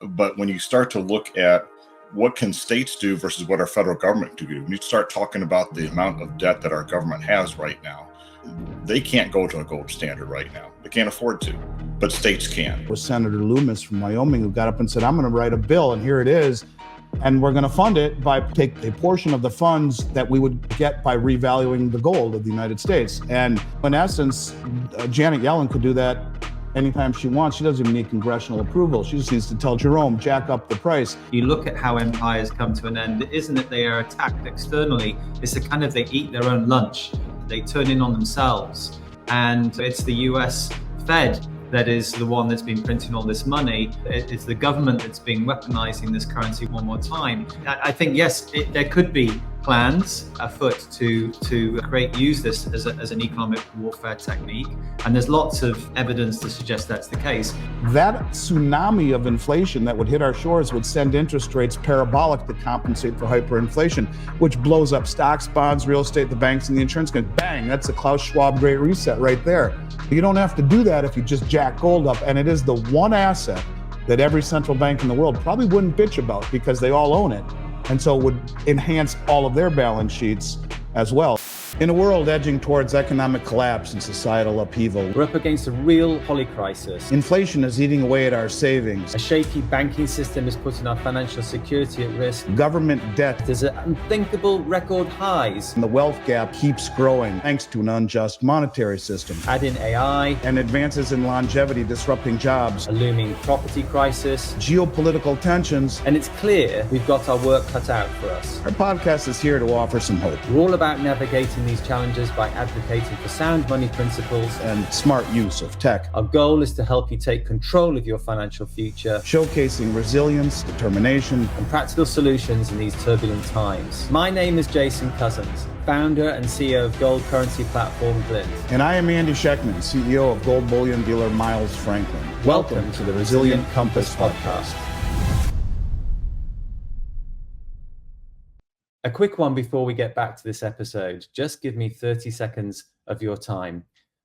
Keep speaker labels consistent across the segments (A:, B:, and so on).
A: But when you start to look at what can states do versus what our federal government can do, when you start talking about the amount of debt that our government has right now, they can't go to a gold standard right now. They can't afford to, but states can.
B: It was Senator Loomis from Wyoming who got up and said, I'm going to write a bill, and here it is. And we're going to fund it by take a portion of the funds that we would get by revaluing the gold of the United States. And in essence, Janet Yellen could do that anytime she wants. She doesn't even need congressional approval. She just needs to tell Jerome, jack up the price.
C: You look at how empires come to an end. It isn't that they are attacked externally. It's the kind of they eat their own lunch. They turn in on themselves. And it's the US Fed that is the one that's been printing all this money. It's the government that's been weaponizing this currency one more time. I think, yes, there could be plans afoot to use this as an economic warfare technique. And there's lots of evidence to suggest that's the case.
B: That tsunami of inflation that would hit our shores would send interest rates parabolic to compensate for hyperinflation, which blows up stocks, bonds, real estate, the banks, and the insurance companies. Bang, that's a Klaus Schwab Great Reset right there. You don't have to do that if you just jack gold up. And it is the one asset that every central bank in the world probably wouldn't bitch about because they all own it. And so it would enhance all of their balance sheets as well. In a world edging towards economic collapse and societal upheaval,
D: we're up against a real polycrisis.
B: Inflation is eating away at our savings.
D: A shaky banking system is putting our financial security at risk.
B: Government debt
D: is at unthinkable record highs.
B: And the wealth gap keeps growing thanks to an unjust monetary system.
D: Add in AI
B: and advances in longevity disrupting jobs.
D: A looming property crisis.
B: Geopolitical tensions.
D: And it's clear we've got our work cut out for us.
B: Our podcast is here to offer some hope.
D: We're all about navigating these challenges by advocating for sound money principles
B: and smart use of tech.
D: Our goal is to help you take control of your financial future,
B: showcasing resilience, determination,
D: and practical solutions in these turbulent times. My name is Jason Cozens, founder and CEO of gold currency platform Glint.
B: And I am Andy Schectman, CEO of gold bullion dealer Miles Franklin.
D: Welcome to the Resilient Compass podcast. A quick one before we get back to this episode. Just give me 30 seconds of your time.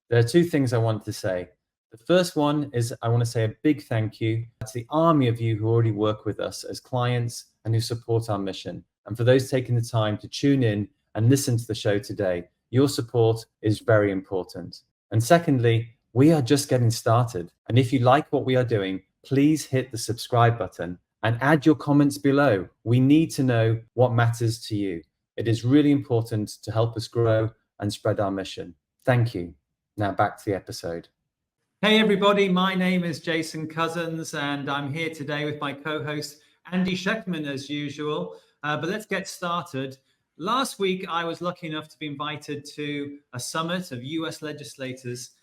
D: There are two things I want to say. The first one is I want to say a big thank you to the army of you who already work with us as clients and who support our mission. And for those taking the time to tune in and listen to the show today, your support is very important. And secondly, we are just getting started. And if you like what we are doing, please hit the subscribe button and add your comments below. We need to know what matters to you. It is really important to help us grow and spread our mission. Thank you. Now back to the episode.
C: Hey everybody, my name is Jason Cozens and I'm here today with my co-host Andy Schectman as usual. But let's get started. Last week, I was lucky enough to be invited to a summit of US legislators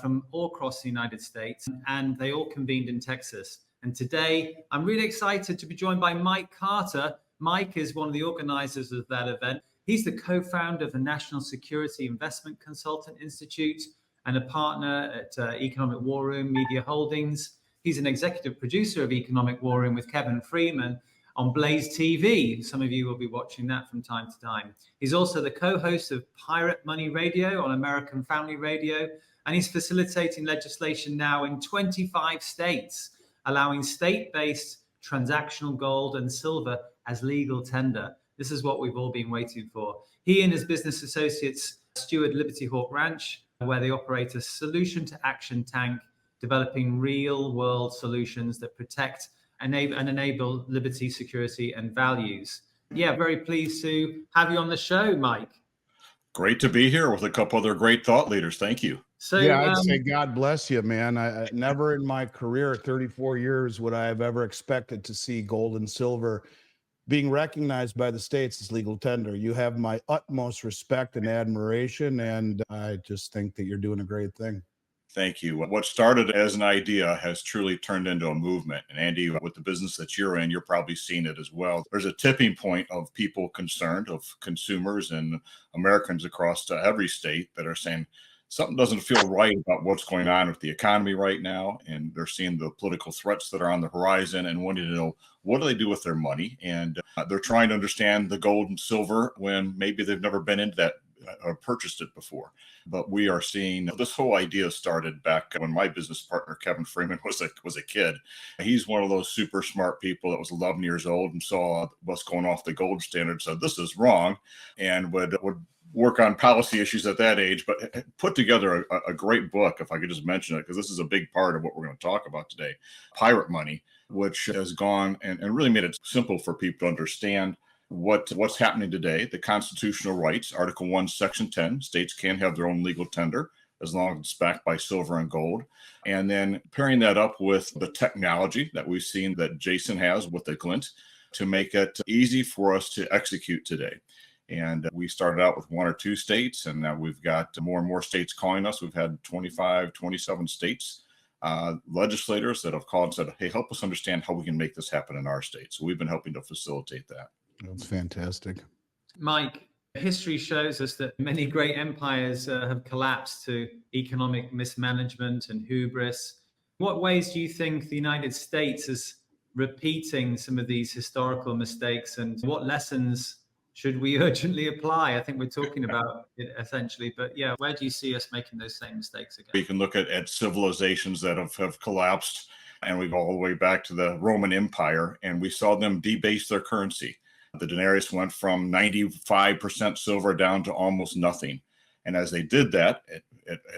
C: from all across the United States, and they all convened in Texas. And today, I'm really excited to be joined by Mike Carter. Mike is one of the organizers of that event. He's the co-founder of the National Security Investment Consultant Institute and a partner at EWR-Media Holdings. He's an executive producer of Economic War Room with Kevin Freeman on Blaze TV. Some of you will be watching that from time to time. He's also the co-host of Pirate Money Radio on American Family Radio, and he's facilitating legislation now in 25 states, allowing state-based transactional gold and silver as legal tender. This is what we've all been waiting for. He and his business associates steward Liberty Hawk Ranch, where they operate a solution to action tank, developing real-world solutions that protect and enable liberty, security, and values. Yeah, very pleased to have you on the show, Mike.
A: Great to be here with a couple other great thought leaders. Thank you.
B: So yeah, I'd say God bless you, man. I never in my career, 34 years, would I have ever expected to see gold and silver being recognized by the states as legal tender. You have my utmost respect and admiration, and I just think that you're doing a great thing.
A: Thank you. What started as an idea has truly turned into a movement. And Andy, with the business that you're in, you're probably seeing it as well. There's a tipping point of people concerned, of consumers and Americans across every state that are saying something doesn't feel right about what's going on with the economy right now. And they're seeing the political threats that are on the horizon and wanting to know, what do they do with their money? And they're trying to understand the gold and silver when maybe they've never been into that purchased it before. But we are seeing this whole idea started back when my business partner, Kevin Freeman, was a kid. He's one of those super smart people that was 11 years old and saw what's going off the gold standard, said this is wrong, and would work on policy issues at that age, but put together a great book, if I could just mention it, because this is a big part of what we're going to talk about today, Pirate Money, which has gone and really made it simple for people to understand what's happening today. The constitutional rights, Article 1, Section 10, states can have their own legal tender as long as it's backed by silver and gold. And then pairing that up with the technology that we've seen that Jason has with the Glint to make it easy for us to execute today. And we started out with 1 or 2 states, and now we've got more and more states calling us. We've had 25, 27 states, legislators that have called and said, hey, help us understand how we can make this happen in our state. So we've been helping to facilitate that.
B: That's fantastic.
C: Mike, history shows us that many great empires have collapsed to economic mismanagement and hubris. What ways do you think the United States is repeating some of these historical mistakes, and what lessons should we urgently apply? I think we're talking about it essentially, but yeah, where do you see us making those same mistakes again?
A: We can look at civilizations that have collapsed, and we go all the way back to the Roman Empire, and we saw them debase their currency. The denarius went from 95% silver down to almost nothing. And as they did that, it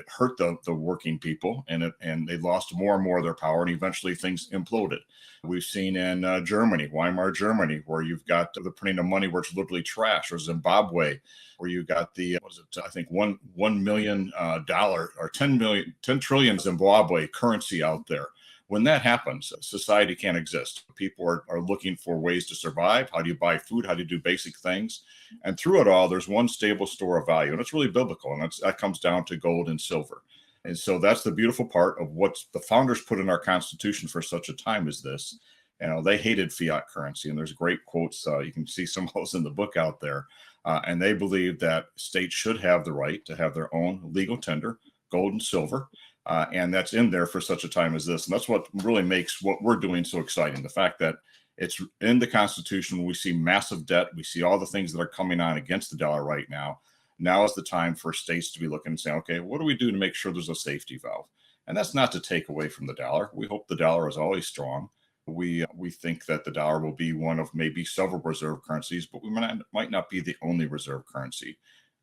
A: hurt the working people, and they lost more and more of their power, and eventually things imploded. We've seen in Germany, Weimar Germany, where you've got the printing of money where it's literally trash, or Zimbabwe, where you got the, I think $1 million or 10 trillion Zimbabwe currency out there. When that happens, society can't exist. People are looking for ways to survive. How do you buy food? How do you do basic things? And through it all, there's one stable store of value, and it's really biblical, and that comes down to gold and silver. And so that's the beautiful part of what the founders put in our Constitution for such a time as this. You know, they hated fiat currency, and there's great quotes. You can see some of those in the book out there. And they believe that states should have the right to have their own legal tender, gold and silver. And that's in there for such a time as this. And that's what really makes what we're doing so exciting. The fact that it's in the Constitution, we see massive debt. We see all the things that are coming on against the dollar right now. Now is the time for states to be looking and saying, okay, what do we do to make sure there's a safety valve? And that's not to take away from the dollar. We hope the dollar is always strong. We think that the dollar will be one of maybe several reserve currencies, but we might not be the only reserve currency.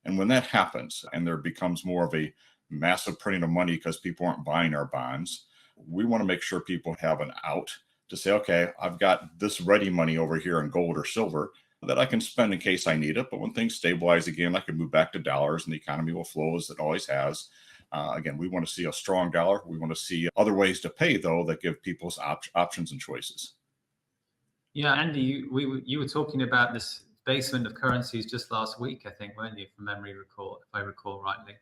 A: And when that happens and there becomes more of a massive printing of money because people aren't buying our bonds, we want to make sure people have an out to say, okay, I've got this ready money over here in gold or silver that I can spend in case I need it. But when things stabilize again, I can move back to dollars and the economy will flow as it always has. Again, we want to see a strong dollar. We want to see other ways to pay, though, that give people options and choices.
C: Yeah, Andy, you were talking about this basement of currencies just last week, I think, weren't you, if I recall rightly?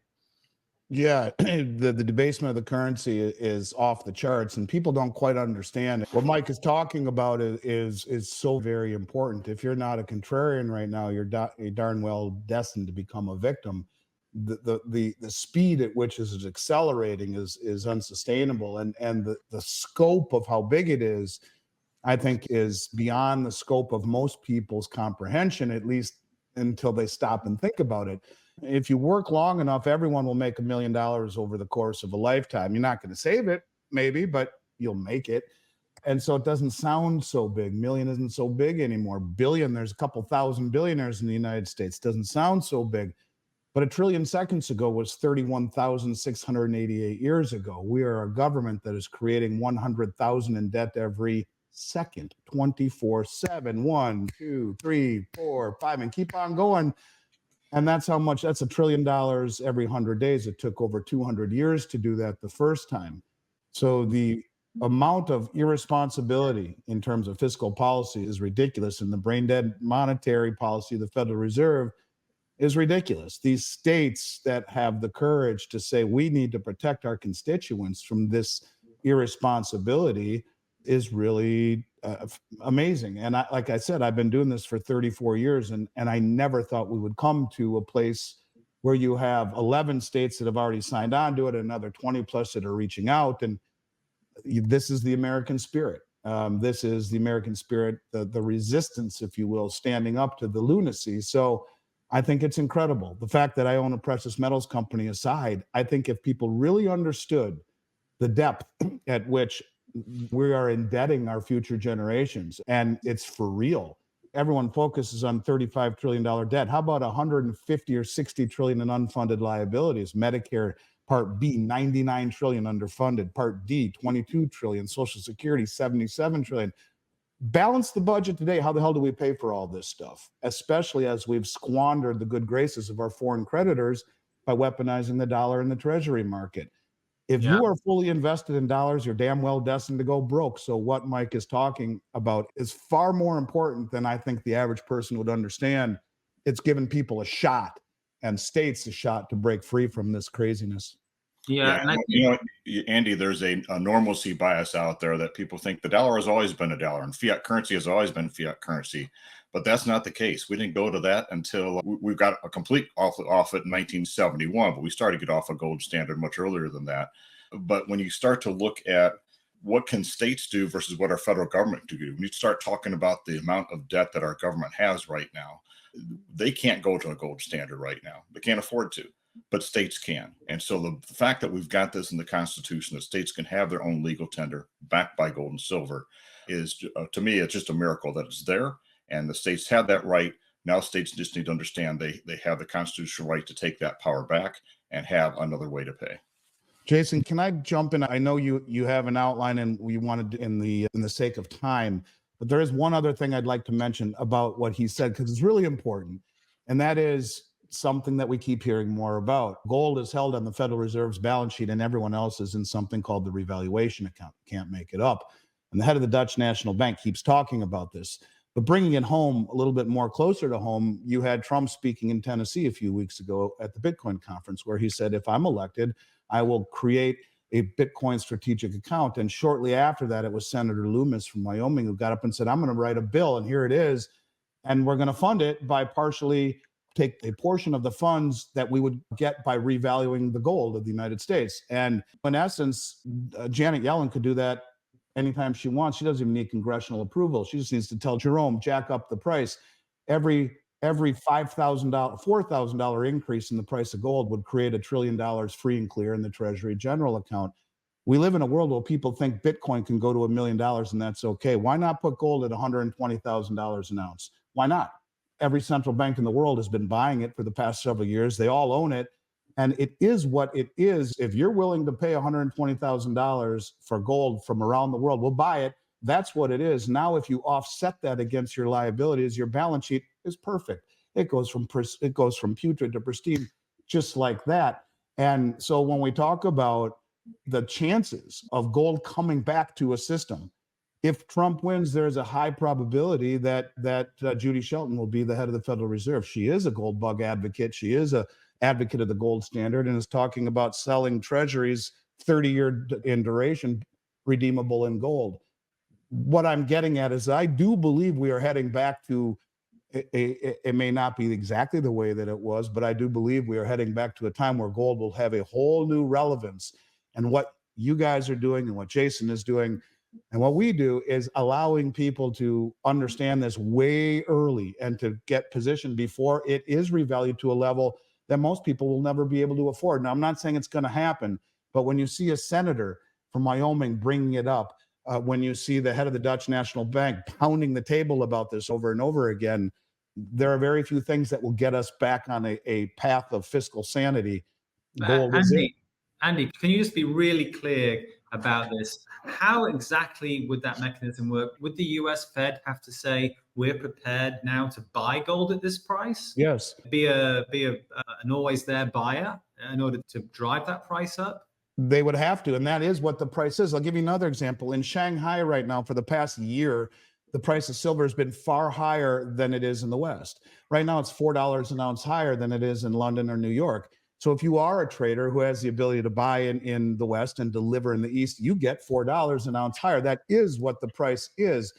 B: Yeah, the debasement of the currency is off the charts, and people don't quite understand it. What Mike is talking about is so very important. If you're not a contrarian right now, you're darn well destined to become a victim. The speed at which it is accelerating is unsustainable, and the scope of how big it is, I think, is beyond the scope of most people's comprehension, at least until they stop and think about it. If you work long enough, everyone will make $1 million over the course of a lifetime. You're not going to save it, maybe, but you'll make it. And so it doesn't sound so big. Million isn't so big anymore. Billion, there's a couple thousand billionaires in the United States. Doesn't sound so big. But 1 trillion seconds ago was 31,688 years ago. We are a government that is creating 100,000 in debt every second, 24/7, 1, 2, 3, 4, 5, and keep on going. And that's how much, that's $1 trillion every 100 days. It took over 200 years to do that the first time. So the amount of irresponsibility in terms of fiscal policy is ridiculous. And the brain dead monetary policy of the Federal Reserve is ridiculous. These states that have the courage to say we need to protect our constituents from this irresponsibility is really amazing. And like I said, I've been doing this for 34 years, and I never thought we would come to a place where you have 11 states that have already signed on to it, and another 20 plus that are reaching out. And this is the American spirit. This is the American spirit, the resistance, if you will, standing up to the lunacy. So I think it's incredible. The fact that I own a precious metals company aside, I think if people really understood the depth at which we are indebting our future generations, and it's for real. Everyone focuses on $35 trillion debt. How about 150 or 60 trillion in unfunded liabilities? Medicare Part B, 99 trillion underfunded. Part D, 22 trillion. Social Security, 77 trillion. Balance the budget today. How the hell do we pay for all this stuff? Especially as we've squandered the good graces of our foreign creditors by weaponizing the dollar in the treasury market. If you are fully invested in dollars, you're damn well destined to go broke. So what Mike is talking about is far more important than I think the average person would understand. It's given people a shot and states a shot to break free from this craziness.
A: Yeah, and Andy, there's a normalcy bias out there that people think the dollar has always been a dollar and fiat currency has always been fiat currency. But that's not the case. We didn't go to that until we got a complete off it in 1971, but we started to get off a gold standard much earlier than that. But when you start to look at what can states do versus what our federal government can do, when you start talking about the amount of debt that our government has right now, they can't go to a gold standard right now. They can't afford to, but states can. And so the fact that we've got this in the Constitution, that states can have their own legal tender backed by gold and silver is, to me, it's just a miracle that it's there. And the states have that right. Now states just need to understand they have the constitutional right to take that power back and have another way to pay.
B: Jason, can I jump in? I know you have an outline and we wanted in the sake of time, but there is one other thing I'd like to mention about what he said, because it's really important. And that is something that we keep hearing more about. Gold is held on the Federal Reserve's balance sheet and everyone else is in something called the revaluation account. Can't make it up. And the head of the Dutch National Bank keeps talking about this. But bringing it home a little bit more closer to home, you had Trump speaking in Tennessee a few weeks ago at the Bitcoin conference, where he said, if I'm elected, I will create a Bitcoin strategic account. And shortly after that, it was Senator Loomis from Wyoming who got up and said, I'm going to write a bill, and here it is. And we're going to fund it by partially take a portion of the funds that we would get by revaluing the gold of the United States. And in essence, Janet Yellen could do that anytime she wants. She doesn't even need congressional approval. She just needs to tell Jerome, jack up the price. Every $4,000 increase in the price of gold would create $1 trillion free and clear in the Treasury General account. We live in a world where people think Bitcoin can go to $1 million and that's okay. Why not put gold at $120,000 an ounce? Why not? Every central bank in the world has been buying it for the past several years. They all own it. And it is what it is. If you're willing to pay $120,000 for gold from around the world, we'll buy it. That's what it is. Now, if you offset that against your liabilities, your balance sheet is perfect. It goes from putrid to pristine, just like that. And so when we talk about the chances of gold coming back to a system, if Trump wins, there's a high probability that Judy Shelton will be the head of the Federal Reserve. She is a gold bug advocate. She is a advocate of the gold standard and is talking about selling treasuries 30-year in duration, redeemable in gold. What I'm getting at is I do believe we are heading back to, it may not be exactly the way that it was, but I do believe we are heading back to a time where gold will have a whole new relevance. And what you guys are doing and what Jason is doing and what we do is allowing people to understand this way early and to get positioned before it is revalued to a level that most people will never be able to afford. Now, I'm not saying it's going to happen, but when you see a senator from Wyoming bringing it up, when you see the head of the Dutch National Bank pounding the table about this over and over again, there are very few things that will get us back on a path of fiscal sanity. Gold is it.
C: Andy, can you just be really clear about this? How exactly would that mechanism work? Would the US Fed have to say, we're prepared now to buy gold at this price?
B: Yes.
C: Be an always there buyer in order to drive that price up?
B: They would have to, and that is what the price is. I'll give you another example. In Shanghai right now, for the past year, the price of silver has been far higher than it is in the West. Right now, it's $4 an ounce higher than it is in London or New York. So if you are a trader who has the ability to buy in the West and deliver in the East, you get $4 an ounce higher. That is what the price is.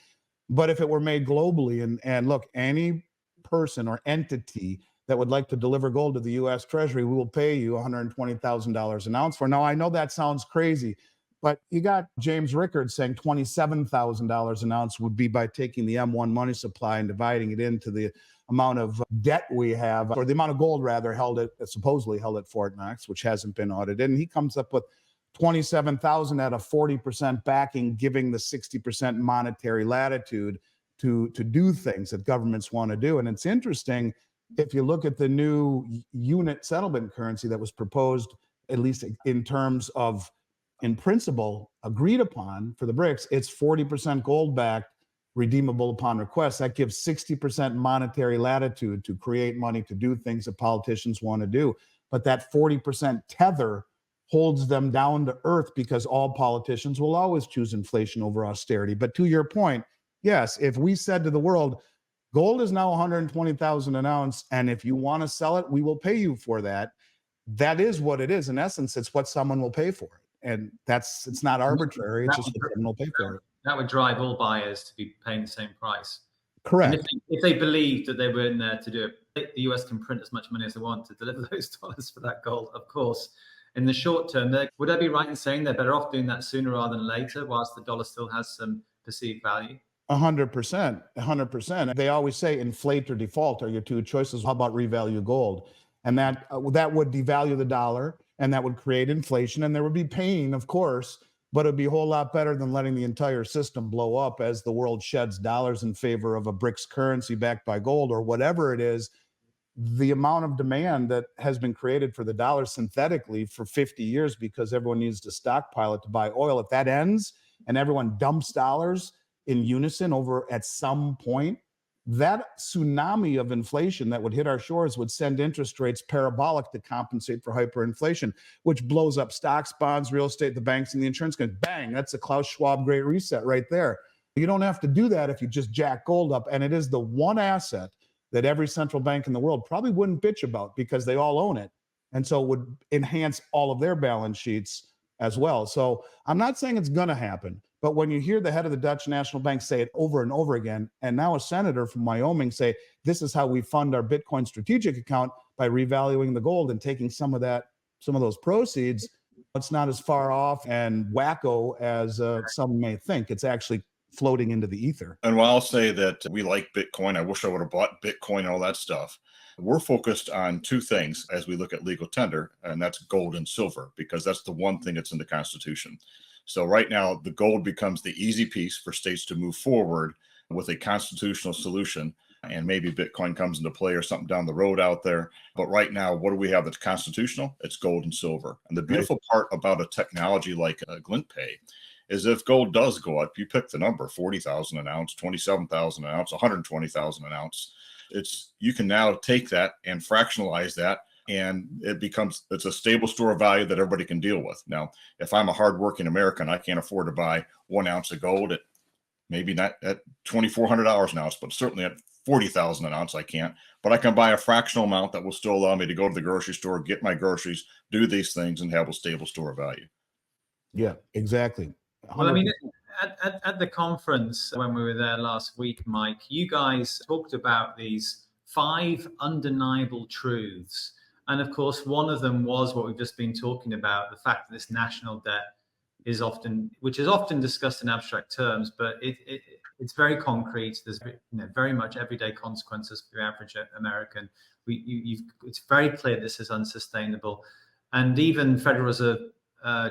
B: But if it were made globally, and look, any person or entity that would like to deliver gold to the U.S. Treasury, we will pay you $120,000 an ounce for. Now, I know that sounds crazy, But you got James Rickards saying $27,000 an ounce would be by taking the M1 money supply and dividing it into the amount of debt we have, or the amount of gold rather supposedly held at Fort Knox, which hasn't been audited. And he comes up with 27,000 at a 40% backing, giving the 60% monetary latitude to do things that governments want to do. And it's interesting, if you look at the new unit settlement currency that was proposed, at least in terms of, in principle, agreed upon for the BRICS, it's 40% gold backed, redeemable upon request. That gives 60% monetary latitude to create money to do things that politicians want to do. But that 40% tether holds them down to earth, because all politicians will always choose inflation over austerity. But to your point, yes, if we said to the world, gold is now 120,000 an ounce, and if you want to sell it, we will pay you for that. That is what it is. In essence, it's what someone will pay for it. And it's not arbitrary. It's just what someone will pay for it.
C: That would drive all buyers to be paying the same price.
B: Correct.
C: And if they believed that they were in there to do it, the US can print as much money as they want to deliver those dollars for that gold, of course. In the short term, would I be right in saying they're better off doing that sooner rather than later, whilst the dollar still has some perceived value?
B: 100%. 100%. They always say inflate or default are your two choices. How about revalue gold? And that would devalue the dollar, and that would create inflation, and there would be pain, of course, but it'd be a whole lot better than letting the entire system blow up as the world sheds dollars in favor of a BRICS currency backed by gold or whatever it is. The amount of demand that has been created for the dollar synthetically for 50 years because everyone needs to stockpile it to buy oil, if that ends and everyone dumps dollars in unison over at some point, that tsunami of inflation that would hit our shores would send interest rates parabolic to compensate for hyperinflation, which blows up stocks, bonds, real estate, the banks, and the insurance companies. Bang, that's a Klaus Schwab Great Reset right there. You don't have to do that if you just jack gold up. And it is the one asset that every central bank in the world probably wouldn't bitch about because they all own it. And so it would enhance all of their balance sheets as well. So I'm not saying it's going to happen. But when you hear the head of the Dutch National Bank say it over and over again, and now a senator from Wyoming say, this is how we fund our Bitcoin strategic account by revaluing the gold and taking some of those proceeds, it's not as far off and wacko as some may think. It's actually floating into the ether.
A: And while I'll say that we like Bitcoin, I wish I would have bought Bitcoin and all that stuff. We're focused on two things as we look at legal tender, and that's gold and silver, because that's the one thing that's in the Constitution. So right now, the gold becomes the easy piece for states to move forward with a constitutional solution. And maybe Bitcoin comes into play or something down the road out there. But right now, what do we have that's constitutional? It's gold and silver. And the beautiful part about a technology like Glint Pay is if gold does go up, you pick the number, 40,000 an ounce, 27,000 an ounce, 120,000 an ounce. You can now take that and fractionalize that, and it's a stable store of value that everybody can deal with. Now, if I'm a hardworking American, I can't afford to buy 1 ounce of gold at maybe not at $2,400 an ounce, but certainly at 40,000 an ounce, I can't. But I can buy a fractional amount that will still allow me to go to the grocery store, get my groceries, do these things, and have a stable store of value.
B: Yeah, exactly. 100%.
C: Well, I mean, at the conference when we were there last week, Mike, you guys talked about these 5 undeniable truths. And of course, one of them was what we've just been talking about, the fact that this national debt which is often discussed in abstract terms, but it's very concrete. There's very much everyday consequences for the average American. It's very clear this is unsustainable. And even Federal Reserve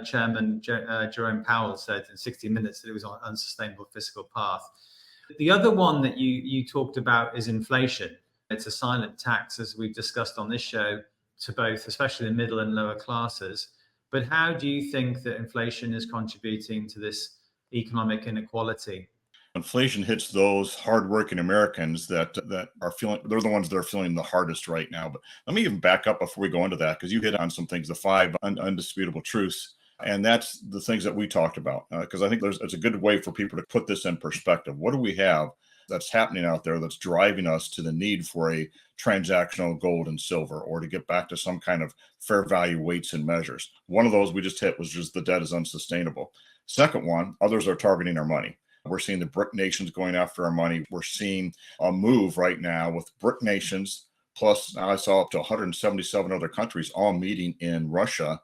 C: Chairman Jerome Powell said in 60 Minutes that it was on an unsustainable fiscal path. The other one that you talked about is inflation. It's a silent tax, as we've discussed on this show, to both, especially the middle and lower classes. But how do you think that inflation is contributing to this economic inequality?
A: Inflation hits those hardworking Americans that are feeling, they're the ones that are feeling the hardest right now. But let me even back up before we go into that, because you hit on some things, the 5 undisputable truths. And that's the things that we talked about, because I think it's a good way for people to put this in perspective. What do we have that's happening out there that's driving us to the need for a transactional gold and silver, or to get back to some kind of fair value weights and measures? One of those we just hit was just the debt is unsustainable. Second one, others are targeting our money. We're seeing the BRIC nations going after our money. We're seeing a move right now with BRIC nations, plus I saw up to 177 other countries all meeting in Russia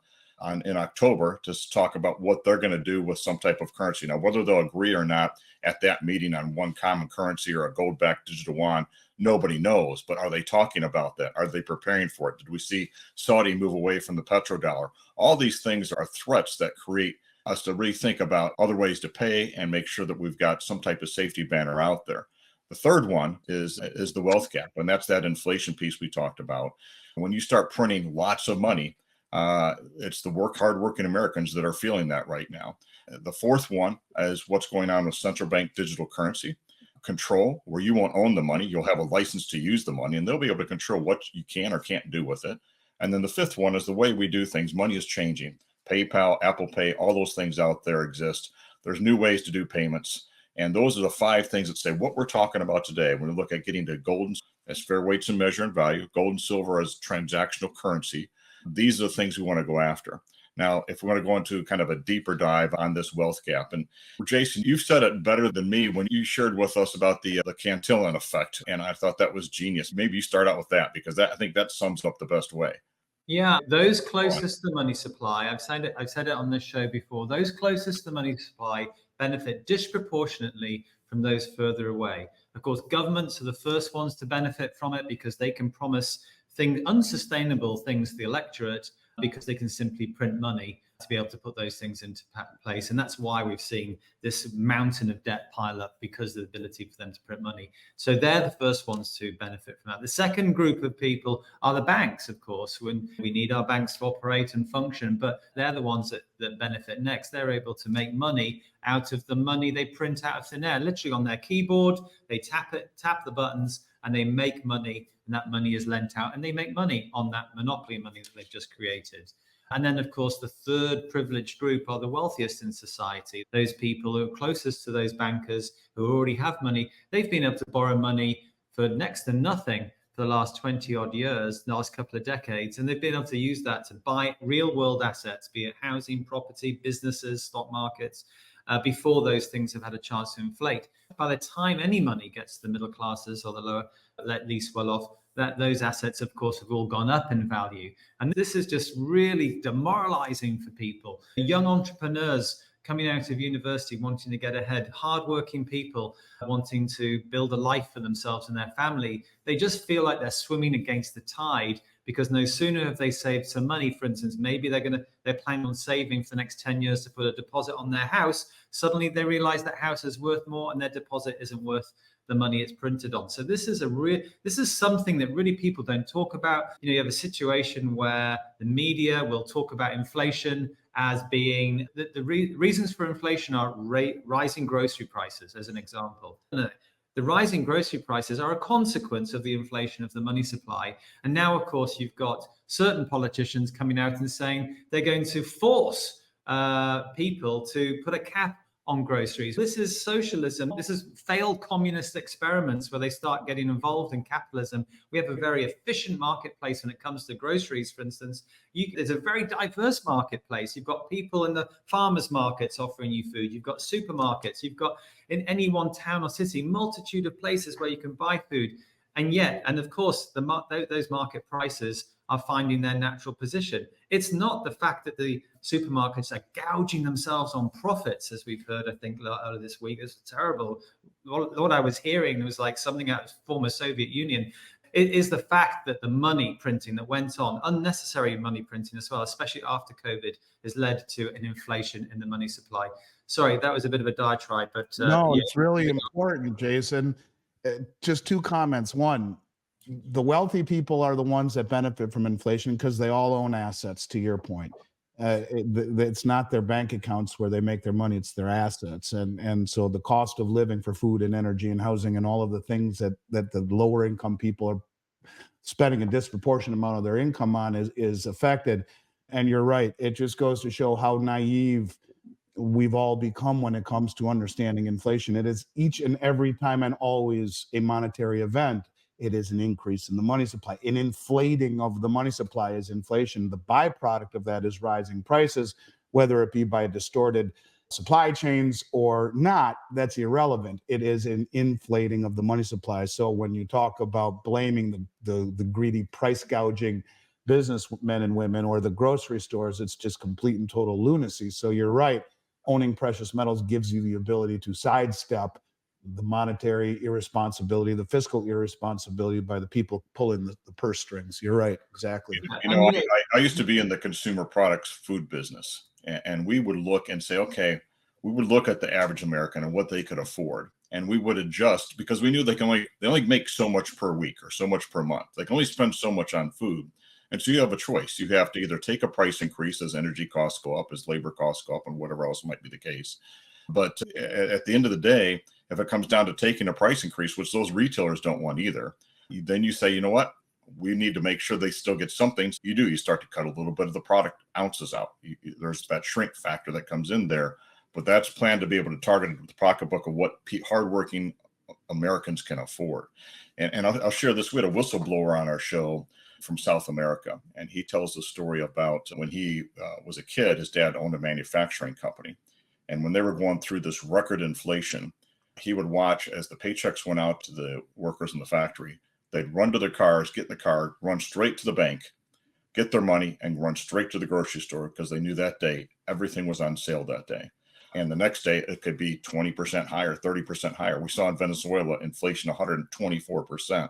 A: in October to talk about what they're going to do with some type of currency. Now, whether they'll agree or not at that meeting on one common currency or a gold-backed digital yuan, nobody knows. But are they talking about that? Are they preparing for it? Did we see Saudi move away from the petrodollar? All these things are threats that create us to rethink about other ways to pay and make sure that we've got some type of safety banner out there. The third one is the wealth gap, and that's that inflation piece we talked about. When you start printing lots of money, it's the hard-working Americans that are feeling that right now. The fourth one is what's going on with central bank digital currency control, where you won't own the money. You'll have a license to use the money, and they'll be able to control what you can or can't do with it. And then the fifth one is the way we do things. Money is changing. PayPal, Apple Pay, all those things out there exist. There's new ways to do payments. And those are the five things that say what we're talking about today. When we look at getting to gold as fair weights and measure and value, gold and silver as transactional currency, these are the things we want to go after. Now, if we want to go into kind of a deeper dive on this wealth gap, and Jason, you've said it better than me when you shared with us about the Cantillon effect, and I thought that was genius. Maybe you start out with that, because I think that sums up the best way.
C: Yeah, those closest to the money supply, I've said it on this show before, those closest to the money supply benefit disproportionately from those further away. Of course, governments are the first ones to benefit from it because they can promise unsustainable things to the electorate because they can simply print money to be able to put those things into place. And that's why we've seen this mountain of debt pile up, because of the ability for them to print money. So they're the first ones to benefit from that. The second group of people are the banks, of course, when we need our banks to operate and function, but they're the ones that benefit next. They're able to make money out of the money they print out of thin air, literally on their keyboard. They tap the buttons, and they make money, and that money is lent out, and they make money on that monopoly money that they've just created. And then, of course, the third privileged group are the wealthiest in society. Those people who are closest to those bankers who already have money. They've been able to borrow money for next to nothing for the last 20 odd years, the last couple of decades. And they've been able to use that to buy real world assets, be it housing, property, businesses, stock markets, before those things have had a chance to inflate. By the time any money gets to the middle classes or the lower, least well off, that those assets, of course, have all gone up in value. And this is just really demoralizing for people. Young entrepreneurs coming out of university wanting to get ahead, hardworking people wanting to build a life for themselves and their family, they just feel like they're swimming against the tide, because no sooner have they saved some money. For instance, maybe they're planning on saving for the next 10 years to put a deposit on their house. Suddenly they realize that house is worth more and their deposit isn't worth the money it's printed on. So this is something that really people don't talk about. You have a situation where the media will talk about inflation as being the reasons for inflation are rising grocery prices, as an example. The rising grocery prices are a consequence of the inflation of the money supply. And now, of course, you've got certain politicians coming out and saying they're going to force people to put a cap on groceries. This is socialism. This is failed communist experiments where they start getting involved in capitalism. We have a very efficient marketplace when it comes to groceries, for instance. It's a very diverse marketplace. You've got people in the farmers markets offering you food. You've got supermarkets. You've got, in any one town or city, multitude of places where you can buy food. And of course, those market prices are finding their natural position. It's not the fact that the supermarkets are gouging themselves on profits, as we've heard, I think, out of this week. It's terrible. What I was hearing was like something out of the former Soviet Union. It is the fact that the money printing that went on, unnecessary money printing as well, especially after COVID, has led to an inflation in the money supply. Sorry, that was a bit of a diatribe, but
B: no, it's really important, Jason. Just two comments. One, the wealthy people are the ones that benefit from inflation because they all own assets, to your point. It's not their bank accounts where they make their money, it's their assets. And so the cost of living for food and energy and housing and all of the things that the lower income people are spending a disproportionate amount of their income on is affected. And you're right, it just goes to show how naive we've all become when it comes to understanding inflation. It is each and every time and always a monetary event. It is an increase in the money supply. An inflating of the money supply is inflation. The byproduct of that is rising prices, whether it be by distorted supply chains or not, that's irrelevant. It is an inflating of the money supply. So when you talk about blaming the greedy price gouging businessmen and women or the grocery stores, it's just complete and total lunacy. So you're right. Owning precious metals gives you the ability to sidestep the monetary irresponsibility, the fiscal irresponsibility by the people pulling the purse strings. You're right. Exactly.
A: I used to be in the consumer products food business, and we would look and say, okay, we would look at the average American and what they could afford. And we would adjust because we knew they only make so much per week or so much per month. They can only spend so much on food. And so you have a choice. You have to either take a price increase as energy costs go up, as labor costs go up, and whatever else might be the case. But at the end of the day, if it comes down to taking a price increase, which those retailers don't want either, then you say, you know what? We need to make sure they still get something. So you start to cut a little bit of the product ounces out. There's that shrink factor that comes in there. But that's planned to be able to target the pocketbook of what hardworking Americans can afford. And I'll share this. We had a whistleblower on our show from South America, and he tells the story about when he was a kid, his dad owned a manufacturing company. And when they were going through this record inflation, he would watch as the paychecks went out to the workers in the factory. They'd run to their cars, get in the car, run straight to the bank, get their money, and run straight to the grocery store because they knew that day everything was on sale that day. And the next day, it could be 20% higher, 30% higher. We saw in Venezuela inflation 124%.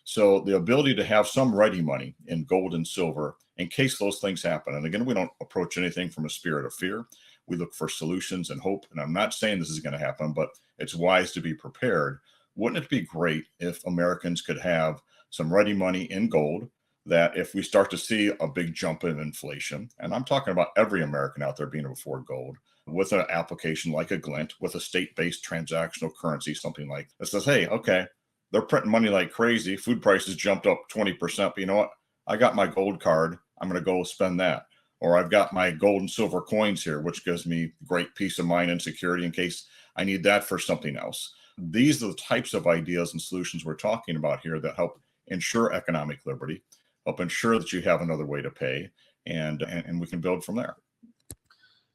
A: So the ability to have some ready money in gold and silver in case those things happen. And again, we don't approach anything from a spirit of fear. We look for solutions and hope. And I'm not saying this is going to happen, but it's wise to be prepared. Wouldn't it be great if Americans could have some ready money in gold, that if we start to see a big jump in inflation, and I'm talking about every American out there being able to afford gold, with an application like a Glint, with a state-based transactional currency, something like that says, hey, okay, they're printing money like crazy. Food prices jumped up 20%. But you know what? I got my gold card. I'm going to go spend that. Or I've got my gold and silver coins here, which gives me great peace of mind and security in case I need that for something else. These are the types of ideas and solutions we're talking about here that help ensure economic liberty, help ensure that you have another way to pay, and we can build from there.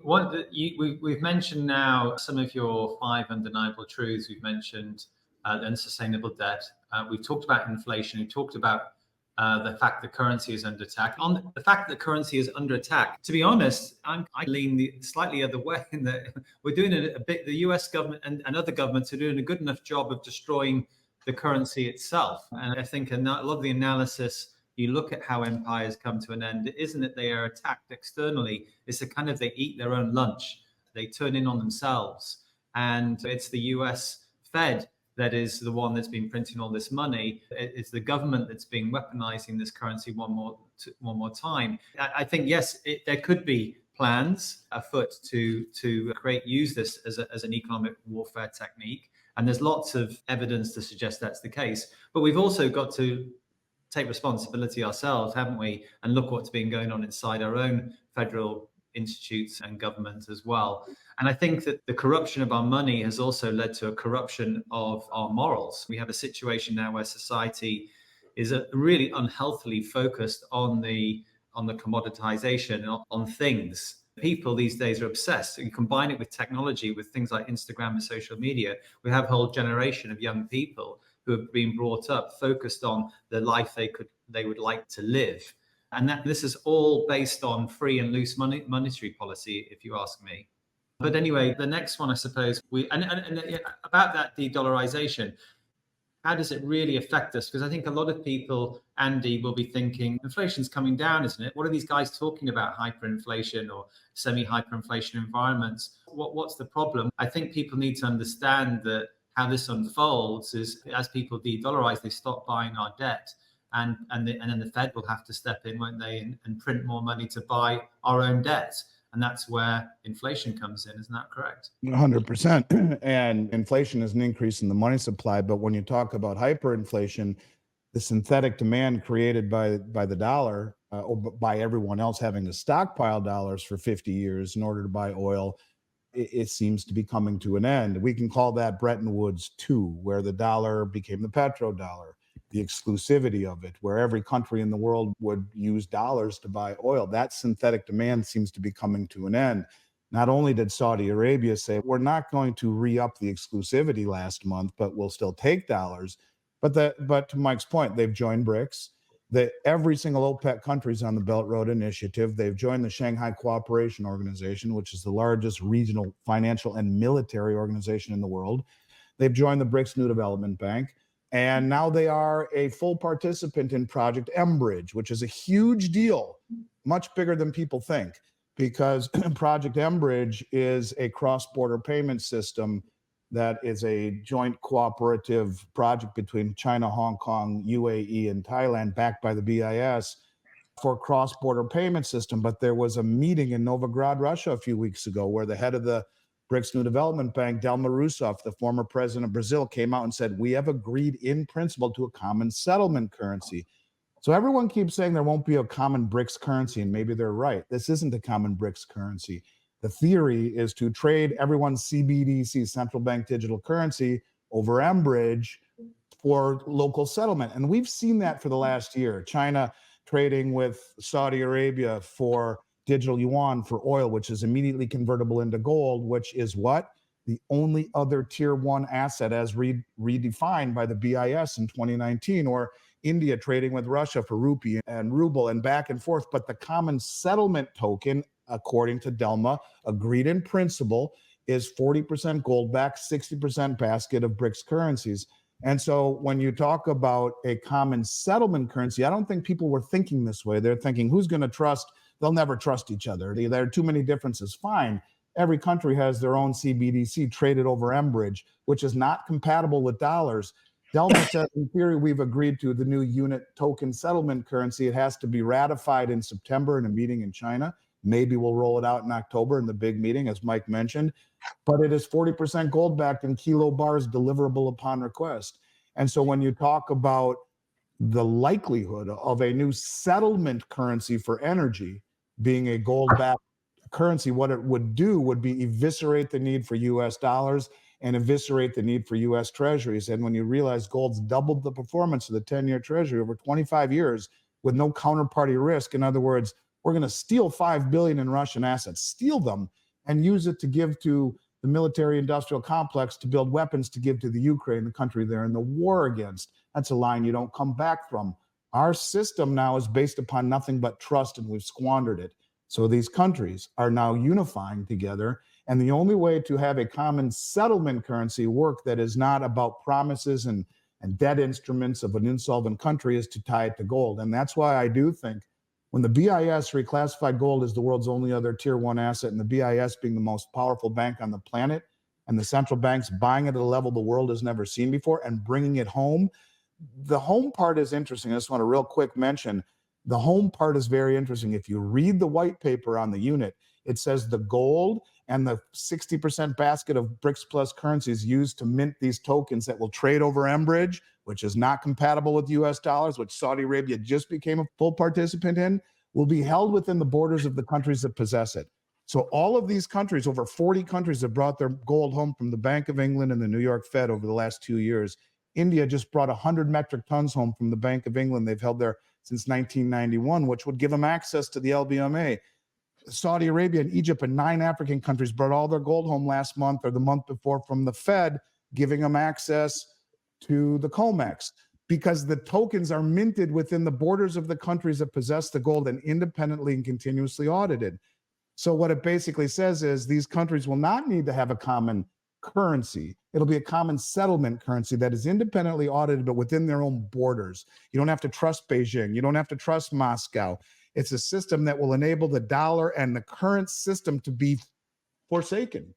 C: We've mentioned now some of your 5 undeniable truths. We've mentioned unsustainable debt. We've talked about inflation. We've talked about the fact that currency is under attack. On the fact that currency is under attack, to be honest, I lean slightly other way in that we're doing it a bit. The US government and other governments are doing a good enough job of destroying the currency itself. And I think a lot of the analysis, you look at how empires come to an end, isn't it they are attacked externally? It's a kind of they eat their own lunch. They turn in on themselves. And it's the US Fed that is the one that's been printing all this money. It's the government that's been weaponizing this currency one more time. I think, yes, there could be plans afoot to use this as an economic warfare technique. And there's lots of evidence to suggest that's the case. But we've also got to take responsibility ourselves, haven't we? And look what's been going on inside our own federal institutes and government as well. And I think that the corruption of our money has also led to a corruption of our morals. We have a situation now where society is really unhealthily focused on the commoditization, on things. People these days are obsessed. You combine it with technology, with things like Instagram and social media. We have a whole generation of young people who have been brought up focused on the life they would like to live. And that this is all based on free and loose monetary policy, if you ask me. But anyway, the next one, I suppose, about that de-dollarization, how does it really affect us? Because I think a lot of people, Andy, will be thinking, inflation's coming down, isn't it? What are these guys talking about, hyperinflation or semi-hyperinflation environments? What's the problem? I think people need to understand that how this unfolds is as people de-dollarize, they stop buying our debt. And then the Fed will have to step in, won't they, and print more money to buy our own debt. And that's where inflation comes in. Isn't that correct?
B: 100%. And inflation is an increase in the money supply. But when you talk about hyperinflation, the synthetic demand created by the dollar, or by everyone else having to stockpile dollars for 50 years in order to buy oil, it seems to be coming to an end. We can call that Bretton Woods 2, where the dollar became the petrodollar. The exclusivity of it, where every country in the world would use dollars to buy oil. That synthetic demand seems to be coming to an end. Not only did Saudi Arabia say, we're not going to re-up the exclusivity last month, but we'll still take dollars. But to Mike's point, they've joined BRICS. Every single OPEC country is on the Belt Road Initiative. They've joined the Shanghai Cooperation Organization, which is the largest regional financial and military organization in the world. They've joined the BRICS New Development Bank. And now they are a full participant in Project M-Bridge, which is a huge deal, much bigger than people think, because Project M-Bridge is a cross-border payment system that is a joint cooperative project between China, Hong Kong, UAE, and Thailand, backed by the BIS for cross-border payment system. But there was a meeting in Novigrad, Russia a few weeks ago where the head of the BRICS New Development Bank, Dilma Rousseff, the former president of Brazil, came out and said, we have agreed in principle to a common settlement currency. So everyone keeps saying there won't be a common BRICS currency, and maybe they're right. This isn't a common BRICS currency. The theory is to trade everyone's CBDC, central bank digital currency, over M-Bridge for local settlement. And we've seen that for the last year. China trading with Saudi Arabia for digital yuan for oil, which is immediately convertible into gold, which is what? The only other tier one asset as redefined by the BIS in 2019, or India trading with Russia for rupee and ruble and back and forth. But the common settlement token, according to Delma, agreed in principle, is 40% gold backed, 60% basket of BRICS currencies. And so when you talk about a common settlement currency, I don't think people were thinking this way. They're thinking, who's going to trust? They'll never trust each other. There are too many differences. Fine. Every country has their own CBDC traded over M-Bridge, which is not compatible with dollars. Delma said, in theory, we've agreed to the new unit token settlement currency. It has to be ratified in September in a meeting in China. Maybe we'll roll it out in October in the big meeting, as Mike mentioned. But it is 40% gold backed and kilo bars deliverable upon request. And so when you talk about the likelihood of a new settlement currency for energy being a gold backed currency, what it would do would be eviscerate the need for US dollars and eviscerate the need for US treasuries. And when you realize gold's doubled the performance of the 10-year treasury over 25 years with no counterparty risk, in other words, we're going to steal $5 billion in Russian assets, steal them, and use it to give to the military-industrial complex to build weapons to give to the Ukraine, the country they're in the war against. That's a line you don't come back from. Our system now is based upon nothing but trust, and we've squandered it. So these countries are now unifying together, and the only way to have a common settlement currency work that is not about promises and debt instruments of an insolvent country is to tie it to gold. And that's why I do think when the BIS reclassified gold as the world's only other tier one asset, and the BIS being the most powerful bank on the planet, and the central banks buying it at a level the world has never seen before and bringing it home, the home part is interesting. I just want to real quick mention, the home part is very interesting. If you read the white paper on the unit, it says the gold and the 60% basket of BRICS plus currencies used to mint these tokens that will trade over M-Bridge, which is not compatible with US dollars, which Saudi Arabia just became a full participant in, will be held within the borders of the countries that possess it. So all of these countries, over 40 countries, have brought their gold home from the Bank of England and the New York Fed over the last 2 years. India just brought 100 metric tons home from the Bank of England. They've held there since 1991, which would give them access to the LBMA. Saudi Arabia and Egypt and 9 African countries brought all their gold home last month or the month before from the Fed, giving them access to the COMEX, because the tokens are minted within the borders of the countries that possess the gold and independently and continuously audited. So what it basically says is these countries will not need to have a common currency. It'll be a common settlement currency that is independently audited, but within their own borders. You don't have to trust Beijing. You don't have to trust Moscow. It's a system that will enable the dollar and the current system to be forsaken.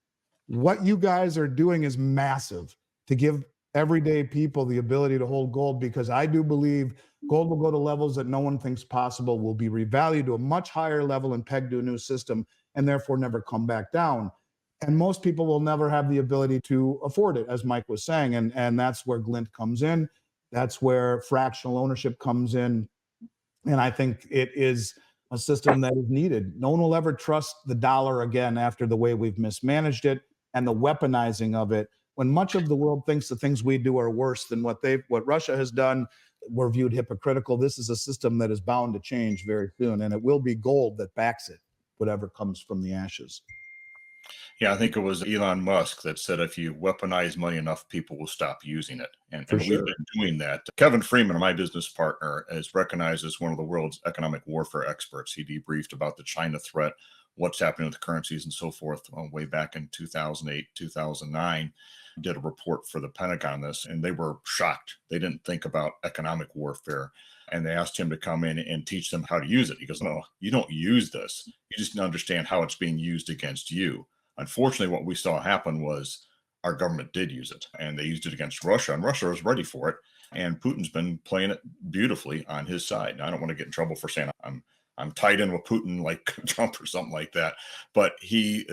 B: What you guys are doing is massive to give everyday people the ability to hold gold, because I do believe gold will go to levels that no one thinks possible, will be revalued to a much higher level and pegged to a new system, and therefore never come back down. And most people will never have the ability to afford it, as Mike was saying. And that's where Glint comes in. That's where fractional ownership comes in. And I think it is a system that is needed. No one will ever trust the dollar again after the way we've mismanaged it and the weaponizing of it. When much of the world thinks the things we do are worse than what Russia has done, we're viewed hypocritical. This is a system that is bound to change very soon, and it will be gold that backs it, whatever comes from the ashes.
A: Yeah, I think it was Elon Musk that said if you weaponize money enough, people will stop using it.
B: For
A: And we've
B: sure.
A: been doing that. Kevin Freeman, my business partner, is recognized as one of the world's economic warfare experts. He debriefed about the China threat, what's happening with the currencies and so forth way back in 2008, 2009. Did a report for the Pentagon on this, and they were shocked. They didn't think about economic warfare. And they asked him to come in and teach them how to use it. He goes, no, you don't use this. You just understand how it's being used against you. Unfortunately, what we saw happen was our government did use it, and they used it against Russia, and Russia was ready for it. And Putin's been playing it beautifully on his side. Now, I don't want to get in trouble for saying I'm tied in with Putin like Trump or something like that, but he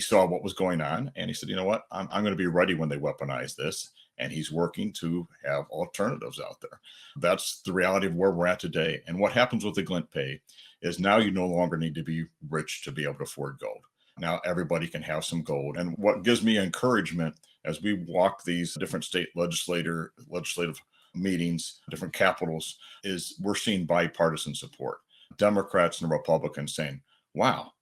A: saw what was going on, and he said, you know what, I'm going to be ready when they weaponize this. And he's working to have alternatives out there. That's the reality of where we're at today. And what happens with the Glint Pay is now you no longer need to be rich to be able to afford gold. Now everybody can have some gold. And what gives me encouragement as we walk these different state legislative meetings, different capitals, is we're seeing bipartisan support. Democrats and Republicans saying, wow,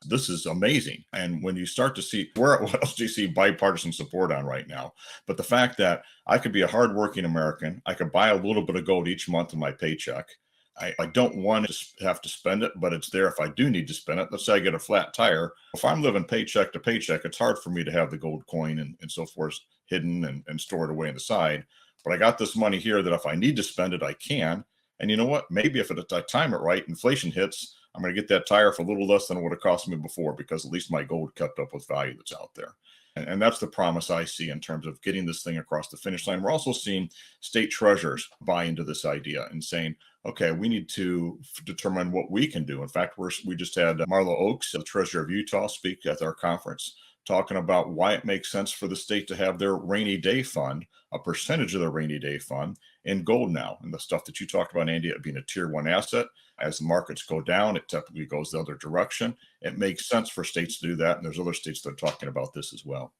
A: this is amazing. And when you start to see what else do you see bipartisan support on right now? But the fact that I could be a hardworking American, I could buy a little bit of gold each month in my paycheck. I don't want to have to spend it, but it's there if I do need to spend it. Let's say I get a flat tire. If I'm living paycheck to paycheck, it's hard for me to have the gold coin and so forth hidden and stored away on the side. But I got this money here that if I need to spend it, I can. And you know what? Maybe if I time it right, inflation hits, I'm going to get that tire for a little less than it would have cost me before, because at least my gold kept up with value that's out there. And that's the promise I see in terms of getting this thing across the finish line. We're also seeing state treasurers buy into this idea and saying, okay, we need to determine what we can do. In fact, we just had Marlo Oaks, the treasurer of Utah, speak at our conference, talking about why it makes sense for the state to have their rainy day fund, a percentage of their rainy day fund, in gold now. And the stuff that you talked about, Andy, it being a tier one asset. As the markets go down, it typically goes the other direction. It makes sense for states to do that. And there's other states that are talking about this as well.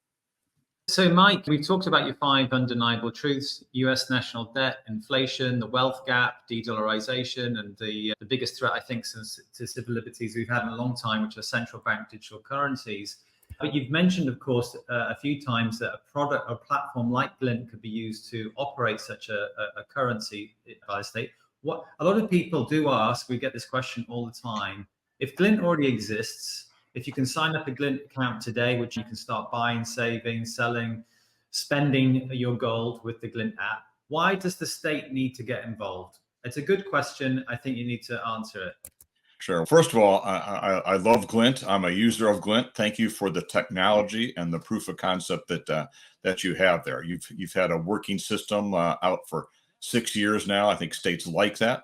C: So, Mike, we've talked about your 5 undeniable truths: US national debt, inflation, the wealth gap, de-dollarization, and the biggest threat, I think, since to civil liberties we've had in a long time, which are central bank digital currencies. But you've mentioned, of course, a few times that a product or platform like Glint could be used to operate such a currency by the state. What a lot of people do ask, we get this question all the time: if Glint already exists, if you can sign up a Glint account today, which you can start buying, saving, selling, spending your gold with the Glint app, why does the state need to get involved? It's a good question. I think you need to answer it.
A: Sure. First of all, I love Glint. I'm a user of Glint. Thank you for the technology and the proof of concept that you have there. You've had a working system out for 6 years now. I think states like that.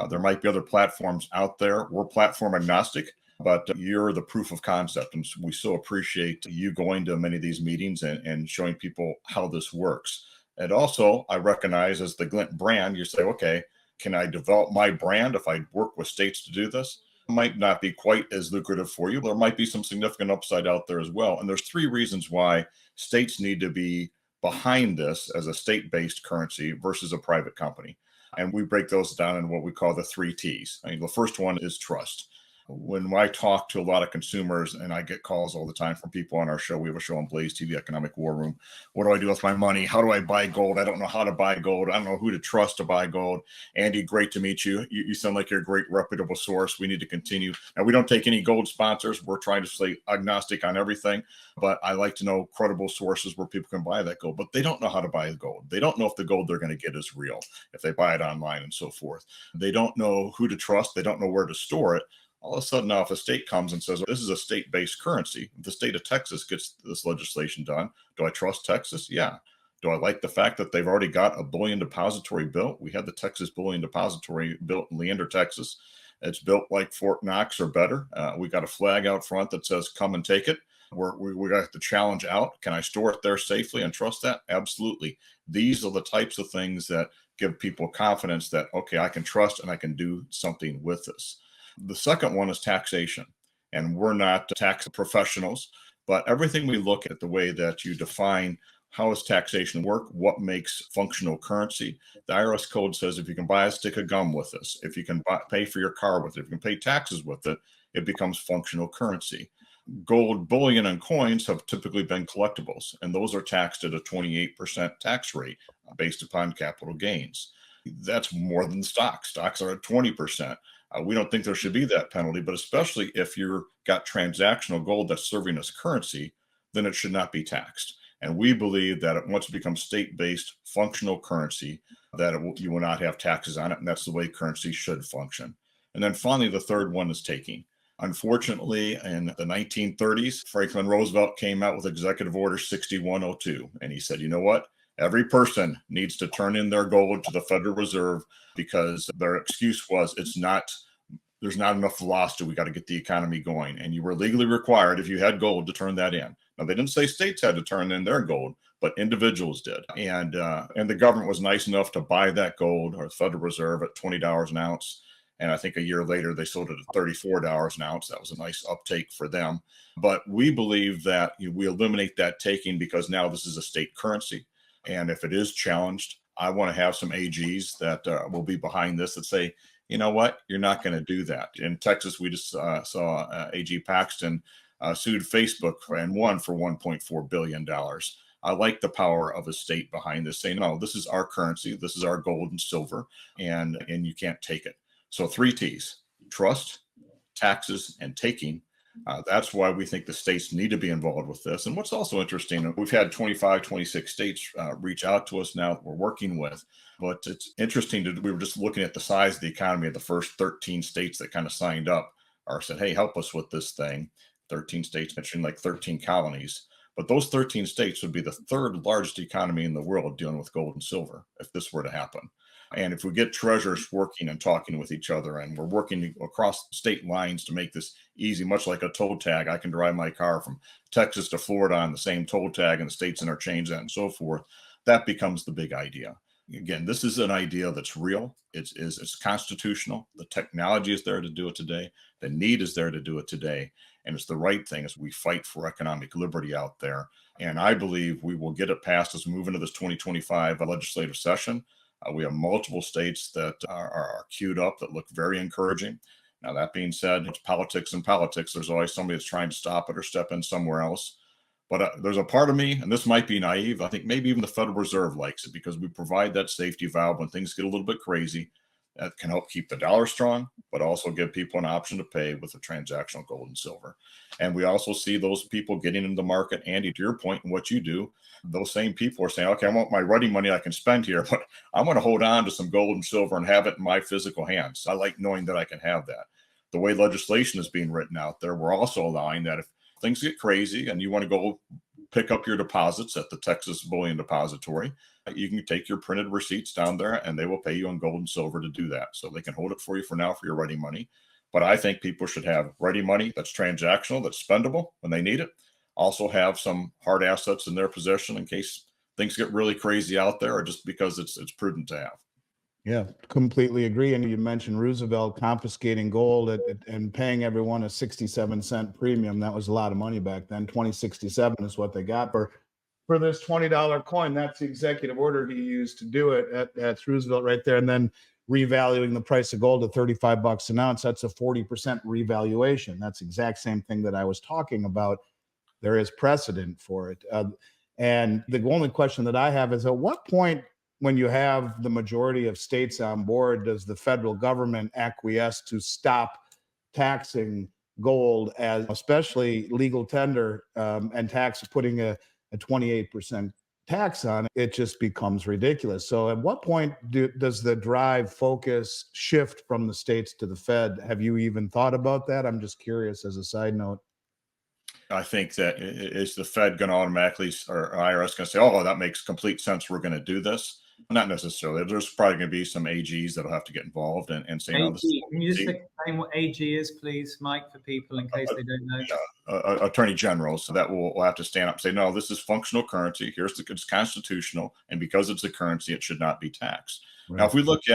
A: There might be other platforms out there. We're platform agnostic, but you're the proof of concept. And we so appreciate you going to many of these meetings and showing people how this works. And also, I recognize as the Glint brand, you say, okay, can I develop my brand if I work with states to do this? It might not be quite as lucrative for you. There might be some significant upside out there as well. And there's 3 reasons why states need to be behind this as a state-based currency versus a private company. And we break those down in what we call the 3 T's. I mean, the first one is trust. When I talk to a lot of consumers, and I get calls all the time from people on our show, we have a show on Blaze TV, Economic War Room. What do I do with my money? How do I buy gold? I don't know how to buy gold. I don't know who to trust to buy gold. Andy, great to meet you. You sound like you're a great reputable source. We need to continue. Now, we don't take any gold sponsors. We're trying to stay agnostic on everything, but I like to know credible sources where people can buy that gold, but they don't know how to buy the gold. They don't know if the gold they're going to get is real, if they buy it online and so forth. They don't know who to trust. They don't know where to store it. All of a sudden, now, if a state comes and says, this is a state-based currency, if the state of Texas gets this legislation done, do I trust Texas? Yeah. Do I like the fact that they've already got a bullion depository built? We had the Texas Bullion Depository built in Leander, Texas. It's built like Fort Knox or better. We got a flag out front that says, come and take it. We got the challenge out. Can I store it there safely and trust that? Absolutely. These are the types of things that give people confidence that, okay, I can trust and I can do something with this. The second one is taxation. And we're not tax professionals, but everything we look at, the way that you define how does taxation work, what makes functional currency. The IRS code says if you can buy a stick of gum with this, if you can pay for your car with it, if you can pay taxes with it, it becomes functional currency. Gold bullion and coins have typically been collectibles, and those are taxed at a 28% tax rate based upon capital gains. That's more than stocks. Stocks are at 20%. We don't think there should be that penalty, but especially if you've got transactional gold that's serving as currency, then it should not be taxed. And we believe that once it becomes state-based functional currency, that you will not have taxes on it, and that's the way currency should function. And then finally, the third one is taking. Unfortunately, in the 1930s, Franklin Roosevelt came out with Executive Order 6102, and he said, you know what? Every person needs to turn in their gold to the Federal Reserve because their excuse was there's not enough velocity. We got to get the economy going. And you were legally required, if you had gold, to turn that in. Now, they didn't say states had to turn in their gold, but individuals did. And the government was nice enough to buy that gold, or the Federal Reserve, at $20 an ounce. And I think a year later, they sold it at $34 an ounce. That was a nice uptake for them. But we believe that we eliminate that taking because now this is a state currency. And if it is challenged, I want to have some AGs that will be behind this that say, you know what, you're not going to do that. In Texas, we just saw AG Paxton sued Facebook and won for $1.4 billion. I like the power of a state behind this, saying, no, this is our currency, this is our gold and silver, and you can't take it. So 3 T's: trust, taxes, and taking. That's why we think the states need to be involved with this. And what's also interesting, we've had 25, 26 states reach out to us now that we're working with. But it's interesting we were just looking at the size of the economy of the first 13 states that kind of signed up or said, hey, help us with this thing. 13 states, mentioning like 13 colonies. But those 13 states would be the third largest economy in the world dealing with gold and silver if this were to happen. And if we get treasurers working and talking with each other, and we're working across state lines to make this easy, much like a toll tag, I can drive my car from Texas to Florida on the same toll tag, and the states interchange that and so forth. That becomes the big idea. Again, this is an idea that's real. It's constitutional. The technology is there to do it today. The need is there to do it today. And it's the right thing as we fight for economic liberty out there. And I believe we will get it passed as we move into this 2025 legislative session. We have multiple states that are queued up that look very encouraging. Now, that being said, it's politics and politics. There's always somebody that's trying to stop it or step in somewhere else. But there's a part of me, and this might be naive, I think maybe even the Federal Reserve likes it because we provide that safety valve when things get a little bit crazy. That can help keep the dollar strong, but also give people an option to pay with the transactional gold and silver. And we also see those people getting into the market. Andy, to your point and what you do, those same people are saying, okay, I want my ready money I can spend here, but I want to hold on to some gold and silver and have it in my physical hands. I like knowing that I can have that. The way legislation is being written out there, we're also allowing that if things get crazy and you want to go pick up your deposits at the Texas Bullion Depository, you can take your printed receipts down there and they will pay you in gold and silver to do that. So they can hold it for you for now for your ready money. But I think people should have ready money that's transactional, that's spendable when they need it. Also have some hard assets in their possession in case things get really crazy out there or just because it's prudent to have.
B: Yeah, completely agree. And you mentioned Roosevelt confiscating gold and paying everyone a 67-cent premium. That was a lot of money back then. 2067 is what they got for this $20 coin. That's the executive order he used to do it. That's Roosevelt right there. And then revaluing the price of gold to $35 an ounce. That's a 40% revaluation. That's the exact same thing that I was talking about. There is precedent for it. And the only question that I have is, at what point, when you have the majority of states on board, does the federal government acquiesce to stop taxing gold, as especially legal tender and tax, putting a 28% tax on it? It just becomes ridiculous. So at what point does the drive focus shift from the states to the Fed? Have you even thought about that? I'm just curious as a side note.
A: I think that is the Fed going to automatically, or IRS going to say, oh, that makes complete sense, we're going to do this? Not necessarily. There's probably going to be some AGs that'll have to get involved and say, no, this is
C: can you just explain what AG is, please, Mike, for people in case they don't know?
A: Attorney generals, so that will have to stand up and say, no, this is functional currency. It's constitutional, and because it's a currency, it should not be taxed. Right. Now, if we look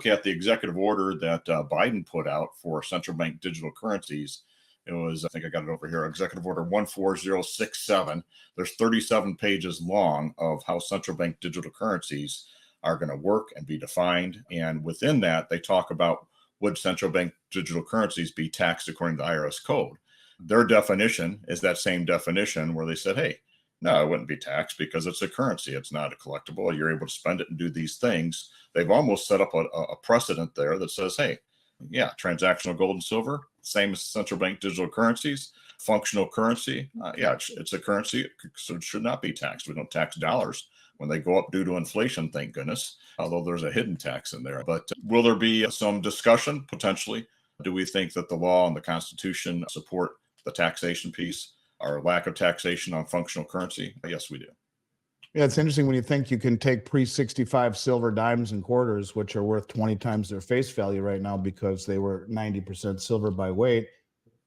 A: at the executive order that Biden put out for central bank digital currencies, it was, I think I got it over here, Executive Order 14067. There's 37 pages long of how central bank digital currencies are going to work and be defined. And within that, they talk about would central bank digital currencies be taxed according to the IRS code. their definition is that same definition where they said, hey, no, it wouldn't be taxed because it's a currency. It's not a collectible. You're able to spend it and do these things. They've almost set up a precedent there that says, hey, yeah, transactional gold and silver, same as central bank digital currencies, functional currency. Yeah, it's a currency, so it should not be taxed. We don't tax dollars when they go up due to inflation, thank goodness, although there's a hidden tax in there. But will there be some discussion potentially? Do we think that the law and the Constitution support the taxation piece or lack of taxation on functional currency? Yes, we do.
B: Yeah, it's interesting when you think you can take pre-65 silver dimes and quarters, which are worth 20 times their face value right now because they were 90% silver by weight,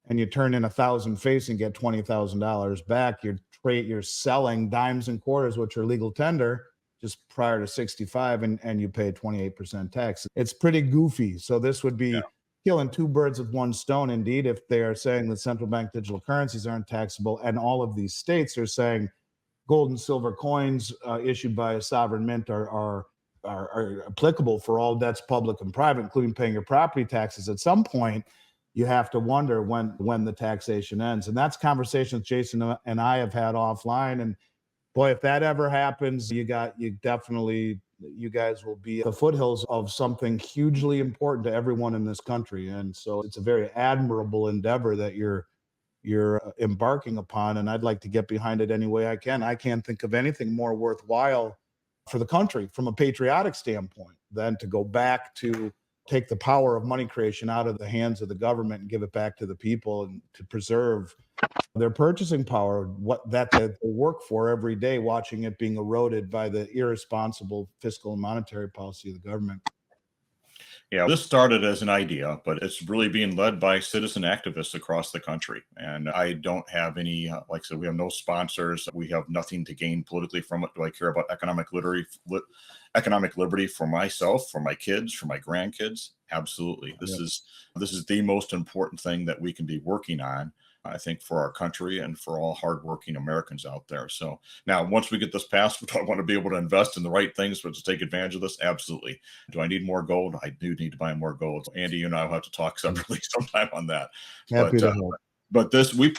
B: and you turn in 1,000 face and get $20,000 back. You're selling dimes and quarters, which are legal tender, just prior to 65, and you pay 28% tax. It's pretty goofy. So this would be killing two birds with one stone, indeed, if they are saying that central bank digital currencies aren't taxable, and all of these states are saying gold and silver coins issued by a sovereign mint are applicable for all debts, public and private, including paying your property taxes. At some point, you have to wonder when the taxation ends. And that's conversations Jason and I have had offline. And boy, if that ever happens, you guys will be at the foothills of something hugely important to everyone in this country. And so it's a very admirable endeavor that you're embarking upon, and I'd like to get behind it any way I can. I can't think of anything more worthwhile for the country from a patriotic standpoint than to go back to take the power of money creation out of the hands of the government and give it back to the people, and to preserve their purchasing power, what that they work for every day, watching it being eroded by the irresponsible fiscal and monetary policy of the government.
A: Yeah, this started as an idea, but it's really being led by citizen activists across the country. And I don't have any, like I said, we have no sponsors. We have nothing to gain politically from it. Do I care about economic liberty for myself, for my kids, for my grandkids? Absolutely. This is the most important thing that we can be working on, I think, for our country and for all hardworking Americans out there. So now, once we get this passed, do I want to be able to invest in the right things to take advantage of this? Absolutely. Do I need more gold? I do need to buy more gold. Andy, you and I will have to talk separately sometime on that. But this, we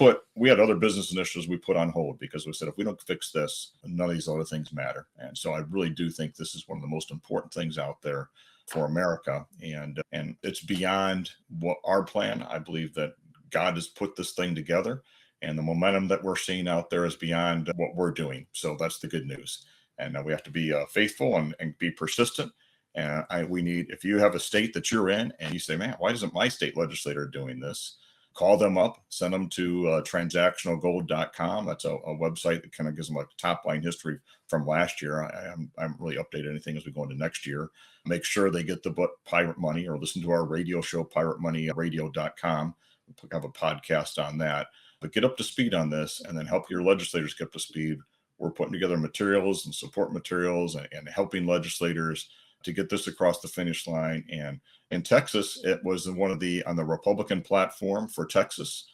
A: had other business initiatives we put on hold because we said, if we don't fix this, none of these other things matter. And so I really do think this is one of the most important things out there for America. And it's beyond what our plan. I believe that God has put this thing together, and the momentum that we're seeing out there is beyond what we're doing. So that's the good news. And we have to be faithful and be persistent. And we need, if you have a state that you're in and you say, man, why isn't my state legislator doing this? Call them up, send them to transactionalgold.com. That's a website that kind of gives them a top line history from last year. I haven't really updated anything as we go into next year. Make sure they get the book Pirate Money, or listen to our radio show, piratemoneyradio.com. We'll have a podcast on that. But get up to speed on this, and then help your legislators get up to speed. We're putting together materials and support materials and helping legislators to get this across the finish line. And in Texas, it was on the Republican platform for Texas.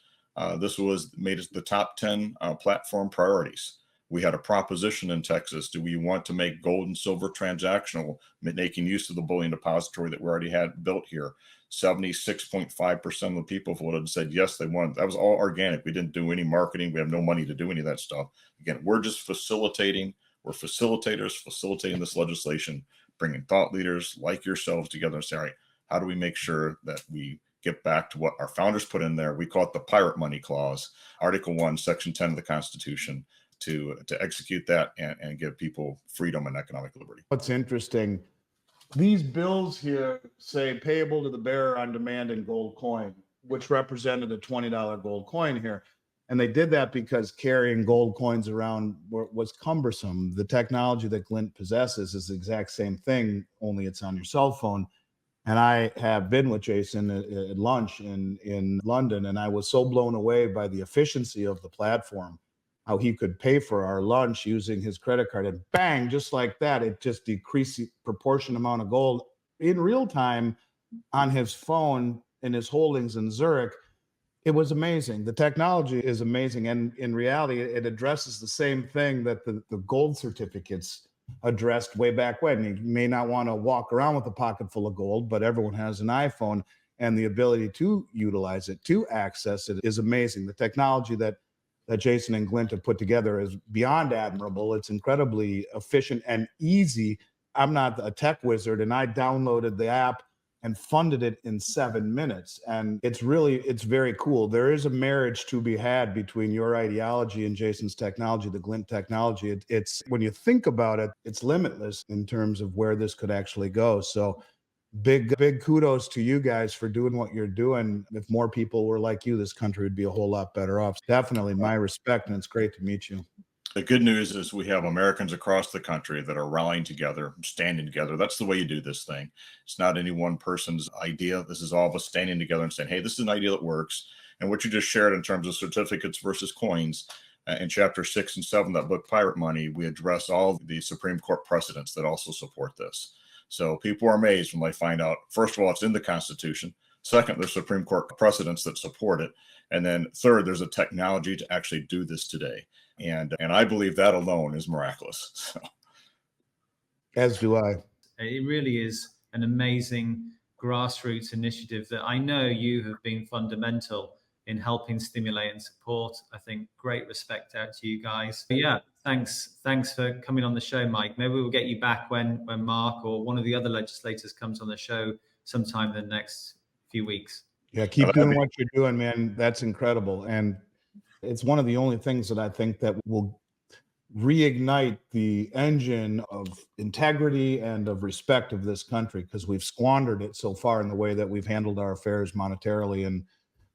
A: This was made as the top 10 platform priorities. We had a proposition in Texas. Do we want to make gold and silver transactional, making use of the bullion depository that we already had built here? 76.5% of the people voted and said yes, they wanted. That was all organic. We didn't do any marketing. We have no money to do any of that stuff. Again, we're just facilitating. We're facilitators, facilitating this legislation, bringing thought leaders like yourselves together and say, all right, how do we make sure that we get back to what our founders put in there? We call it the Pirate Money Clause, Article 1, Section 10 of the Constitution, to execute that and give people freedom and economic liberty.
B: What's interesting, these bills here say payable to the bearer on demand in gold coin, which represented a $20 gold coin here. And they did that because carrying gold coins around was cumbersome. The technology that Glint possesses is the exact same thing, only it's on your cell phone. And I have been with Jason at lunch in London, and I was so blown away by the efficiency of the platform, how he could pay for our lunch using his credit card, and bang, just like that, it just decreased the proportion amount of gold in real time on his phone in his holdings in Zurich. It was amazing. The technology is amazing. And in reality, it addresses the same thing that the gold certificates addressed way back when. You may not want to walk around with a pocket full of gold, but everyone has an iPhone. and the ability to utilize it, to access it, is amazing. The technology that Jason and Glint have put together is beyond admirable. It's incredibly efficient and easy. I'm not a tech wizard, and I downloaded the app and funded it in 7 minutes. And it's very cool. There is a marriage to be had between your ideology and Jason's technology, the Glint technology. It's when you think about it, it's limitless in terms of where this could actually go. So big kudos to you guys for doing what you're doing. If more people were like you, this country would be a whole lot better off. Definitely my respect, and it's great to meet you.
A: The good news is we have Americans across the country that are rallying together, standing together. That's the way you do this thing. It's not any one person's idea. This is all of us standing together and saying, hey, this is an idea that works. And what you just shared in terms of certificates versus coins, in chapter 6 and 7, that book, Pirate Money, we address all the Supreme Court precedents that also support this. So people are amazed when they find out, first of all, it's in the Constitution. Second, there's Supreme Court precedents that support it. And then third, there's a technology to actually do this today. And I believe that alone is miraculous. So.
B: As do I.
C: It really is an amazing grassroots initiative that I know you have been fundamental in helping stimulate and support. I think great respect out to you guys. But yeah, thanks for coming on the show, Mike. Maybe we'll get you back when Mark or one of the other legislators comes on the show sometime in the next few weeks.
B: Yeah, keep doing what you're doing, man. That's incredible. And it's one of the only things that I think that will reignite the engine of integrity and of respect of this country, because we've squandered it so far in the way that we've handled our affairs monetarily. And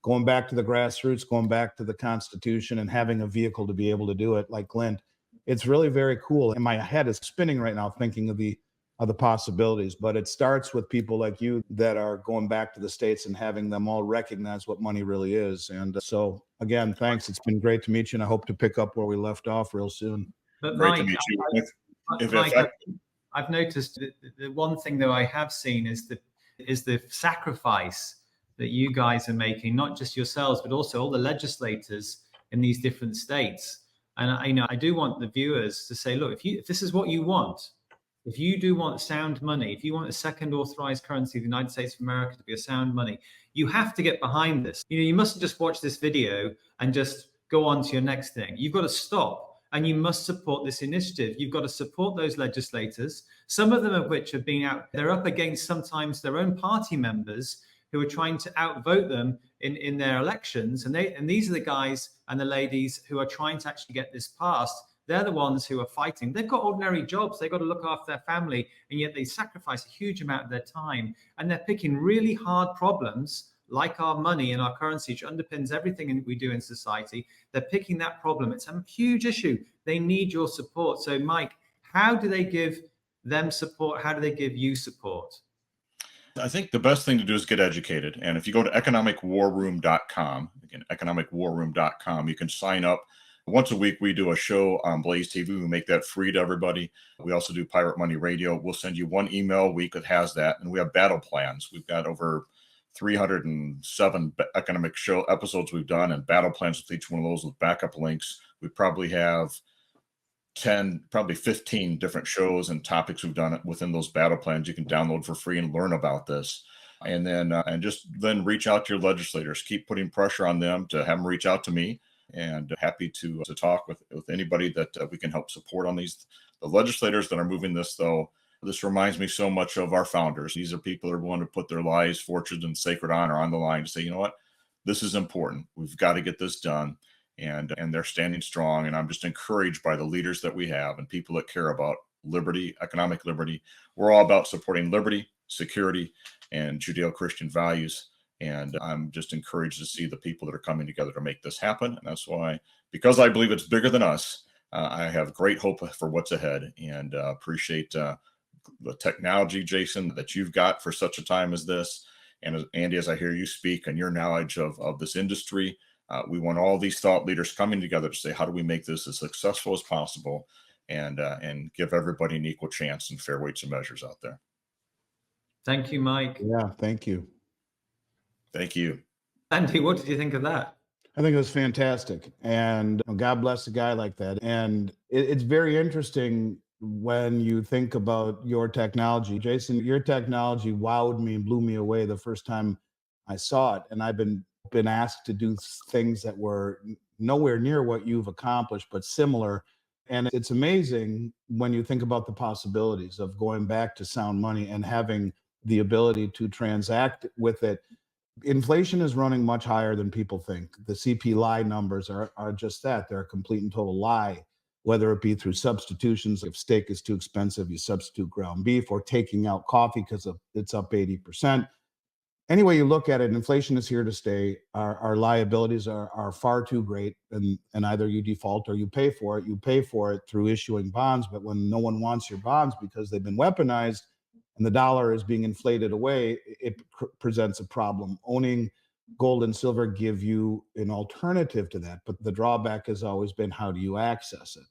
B: going back to the grassroots, going back to the Constitution, and having a vehicle to be able to do it like Glint, it's really very cool. And my head is spinning right now thinking of the possibilities. But it starts with people like you that are going back to the States and having them all recognize what money really is. And so again, thanks. It's been great to meet you, and I hope to pick up where we left off real soon.
C: But
A: Great
C: Mike,
A: to meet you.
C: Mike, I've noticed the one thing that I have seen is the sacrifice that you guys are making, not just yourselves, but also all the legislators in these different states. And I do want the viewers to say, look, if this is what you want, if you do want sound money, if you want a second authorized currency of the United States of America to be a sound money, you have to get behind this. You mustn't just watch this video and just go on to your next thing. You've got to stop, and you must support this initiative. You've got to support those legislators, some of them of which have been out. They're up against sometimes their own party members who are trying to outvote them in their elections. And these are the guys and the ladies who are trying to actually get this passed. They're the ones who are fighting. They've got ordinary jobs. They've got to look after their family, and yet they sacrifice a huge amount of their time. And they're picking really hard problems like our money and our currency, which underpins everything we do in society. They're picking that problem. It's a huge issue. They need your support. So, Mike, how do they give them support? How do they give you support?
A: I think the best thing to do is get educated. And if you go to economicwarroom.com, again, economicwarroom.com, you can sign up. Once a week, we do a show on Blaze TV. We make that free to everybody. We also do Pirate Money Radio. We'll send you one email a week that has that. And we have battle plans. We've got over 307 economic show episodes we've done, and battle plans with each one of those with backup links. We probably have 10, probably 15 different shows and topics we've done within those battle plans. You can download for free and learn about this. And then reach out to your legislators. Keep putting pressure on them to have them reach out to me. And happy to talk with anybody that we can help support on these. The legislators that are moving this, though, this reminds me so much of our founders. These are people that are willing to put their lives, fortunes, and sacred honor on the line to say, you know what, this is important. We've got to get this done. And they're standing strong. And I'm just encouraged by the leaders that we have and people that care about liberty, economic liberty. We're all about supporting liberty, security, and Judeo-Christian values. And I'm just encouraged to see the people that are coming together to make this happen. And that's why, because I believe it's bigger than us, I have great hope for what's ahead, and appreciate the technology, Jason, that you've got for such a time as this. And Andy, as I hear you speak and your knowledge of this industry, we want all these thought leaders coming together to say, how do we make this as successful as possible, and give everybody an equal chance and fair weights and measures out there.
C: Thank you, Mike.
B: Yeah, thank you.
A: Thank you.
C: Andy, what did you think of that?
B: I think it was fantastic. And God bless a guy like that. And it's very interesting when you think about your technology. Jason, your technology wowed me and blew me away the first time I saw it, and I've been asked to do things that were nowhere near what you've accomplished, but similar. And it's amazing when you think about the possibilities of going back to sound money and having the ability to transact with it. Inflation is running much higher than people think. The CPI numbers are just that. They're a complete and total lie, whether it be through substitutions. If steak is too expensive, you substitute ground beef, or taking out coffee because it's up 80%. Any way you look at it, inflation is here to stay. Our liabilities are far too great, and either you default or you pay for it. You pay for it through issuing bonds, but when no one wants your bonds because they've been weaponized and the dollar is being inflated away, it presents a problem. Owning gold and silver give you an alternative to that, but the drawback has always been, how do you access it?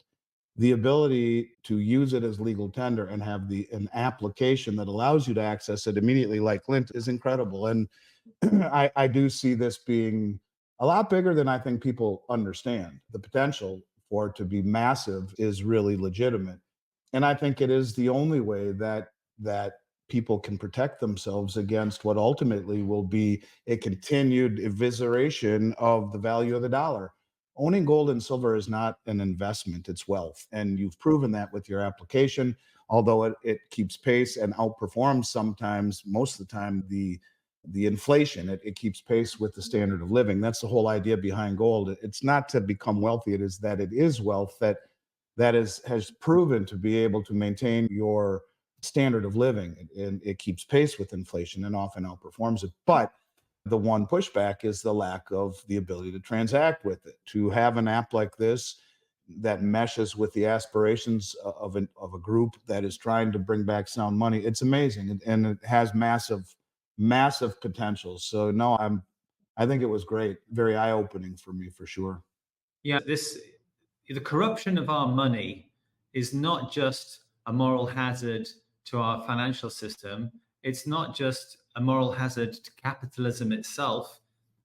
B: The ability to use it as legal tender and have an application that allows you to access it immediately, like Glint, is incredible. And I do see this being a lot bigger than I think people understand. The potential for it to be massive is really legitimate. And I think it is the only way that people can protect themselves against what ultimately will be a continued evisceration of the value of the dollar. Owning gold and silver is not an investment, it's wealth. And you've proven that with your application, although it keeps pace and outperforms sometimes, most of the time, the inflation. It keeps pace with the standard of living. That's the whole idea behind gold. It's not to become wealthy, it is that it is wealth that has proven to be able to maintain your standard of living. And it keeps pace with inflation and often outperforms it. But the one pushback is the lack of the ability to transact with it. To have an app like this that meshes with the aspirations of a group that is trying to bring back sound money, it's amazing, and it has massive potential. So no, I think it was great, very eye-opening for me, for sure.
C: Yeah, the corruption of our money is not just a moral hazard to our financial system. It's not just a moral hazard to capitalism itself,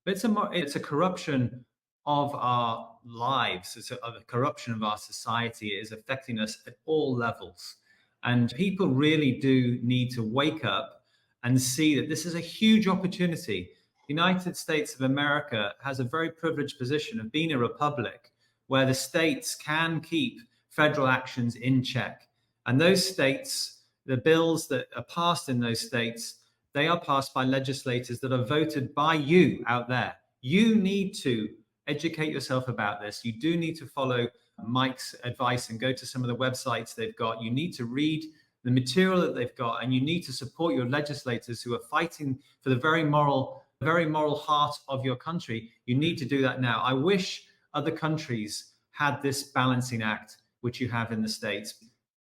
C: but it's a corruption of our lives. It's a corruption of our society. It is affecting us at all levels. And people really do need to wake up and see that this is a huge opportunity. The United States of America has a very privileged position of being a republic where the states can keep federal actions in check. And those states, the bills that are passed in those states, they are passed by legislators that are voted by you out there. You need to educate yourself about this. You do need to follow Mike's advice and go to some of the websites they've got. You need to read the material that they've got, and you need to support your legislators who are fighting for the very moral heart of your country. You need to do that now. I wish other countries had this balancing act, which you have in the States.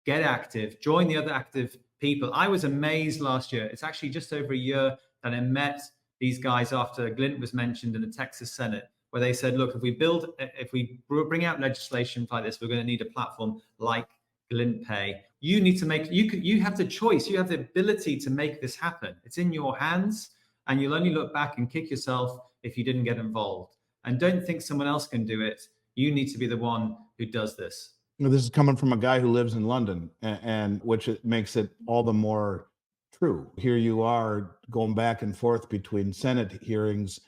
C: Get active, join the other active people. I was amazed last year. It's actually just over a year that I met these guys after Glint was mentioned in the Texas Senate, where they said, look, if we bring out legislation like this, we're going to need a platform like Glint Pay. You need to you have the choice. You have the ability to make this happen. It's in your hands, and you'll only look back and kick yourself if you didn't get involved. And don't think someone else can do it. You need to be the one who does this.
B: This is coming from a guy who lives in London, and which makes it all the more true. Here you are going back and forth between Senate hearings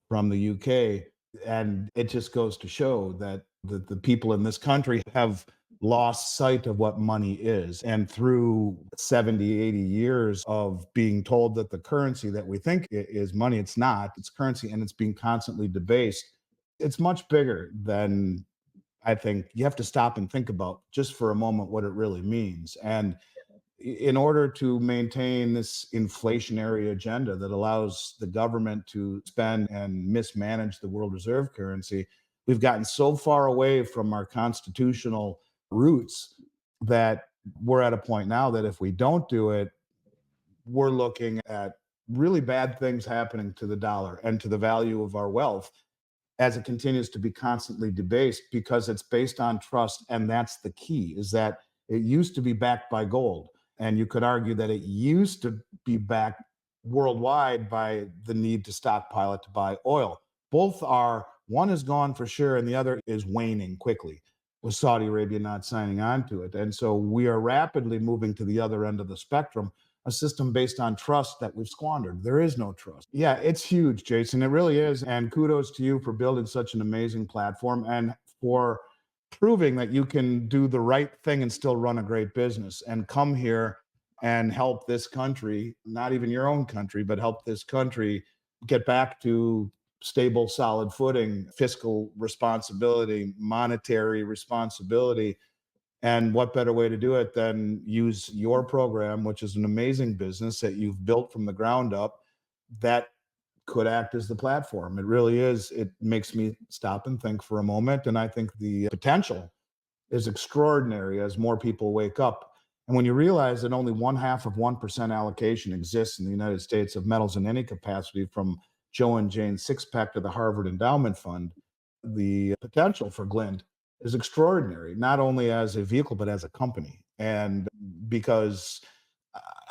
B: from the UK, and it just goes to show that the people in this country have lost sight of what money is. And through 70, 80 years of being told that the currency that we think is money, it's not, it's currency, and it's being constantly debased. It's much bigger than, I think you have to stop and think about just for a moment what it really means. And in order to maintain this inflationary agenda that allows the government to spend and mismanage the world reserve currency, we've gotten so far away from our constitutional roots that we're at a point now that if we don't do it, we're looking at really bad things happening to the dollar and to the value of our wealth as it continues to be constantly debased, because it's based on trust. And that's the key, is that it used to be backed by gold. And you could argue that it used to be backed worldwide by the need to stockpile it to buy oil. Both are, one is gone for sure, and the other is waning quickly, with Saudi Arabia not signing on to it. And so we are rapidly moving to the other end of the spectrum, a system based on trust that we've squandered. There is no trust. Yeah, it's huge, Jason. It really is. And kudos to you for building such an amazing platform and for proving that you can do the right thing and still run a great business and come here and help this country, not even your own country, but help this country get back to stable, solid footing, fiscal responsibility, monetary responsibility. And what better way to do it than use your program, which is an amazing business that you've built from the ground up, that could act as the platform. It really is. It makes me stop and think for a moment. And I think the potential is extraordinary as more people wake up. And when you realize that only 0.5% allocation exists in the United States of metals in any capacity, from Joe and Jane Sixpack to the Harvard Endowment Fund, the potential for Glint is extraordinary, not only as a vehicle, but as a company. And because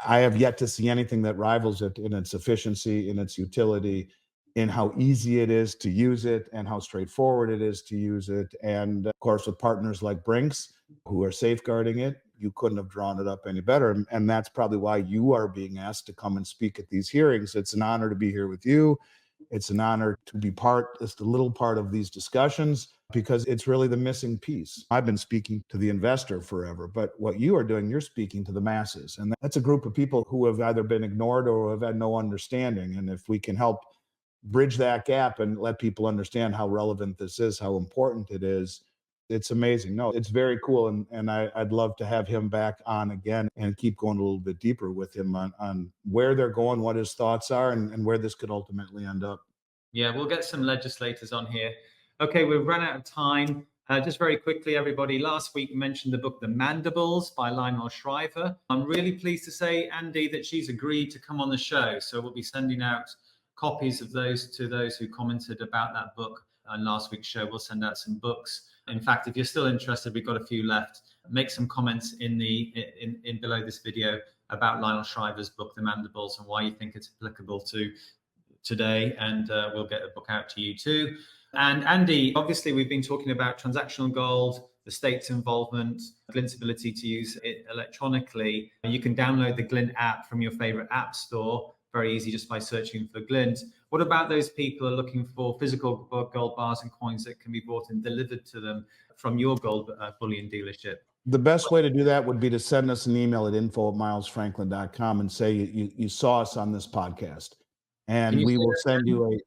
B: I have yet to see anything that rivals it in its efficiency, in its utility, in how easy it is to use it and how straightforward it is to use it. And of course, with partners like BRICS who are safeguarding it, you couldn't have drawn it up any better. And that's probably why you are being asked to come and speak at these hearings. It's an honor to be here with you. It's an honor to be just a little part of these discussions, because it's really the missing piece. I've been speaking to the investor forever, but what you are doing, you're speaking to the masses. And that's a group of people who have either been ignored or have had no understanding. And if we can help bridge that gap and let people understand how relevant this is, how important it is, it's amazing. No, it's very cool. And I'd love to have him back on again and keep going a little bit deeper with him on where they're going, what his thoughts are, and where this could ultimately end up.
C: Yeah, we'll get some legislators on here. Okay, we've run out of time. Just very quickly, everybody, last week we mentioned the book The Mandibles by Lionel Shriver. I'm really pleased to say, Andy, that she's agreed to come on the show. So we'll be sending out copies of those to those who commented about that book on last week's show. We'll send out some books. In fact, if you're still interested, we've got a few left. Make some comments in below this video about Lionel Shriver's book, The Mandibles, and why you think it's applicable to today. And we'll get the book out to you too. And Andy, obviously, we've been talking about transactional gold, the state's involvement, Glint's ability to use it electronically. You can download the Glint app from your favorite app store. Very easy, just by searching for Glint. What about those people who are looking for physical gold bars and coins that can be bought and delivered to them from your gold bullion dealership?
B: The best way to do that would be to send us an email at info@milesfranklin.com and say you saw us on this podcast. And we will send you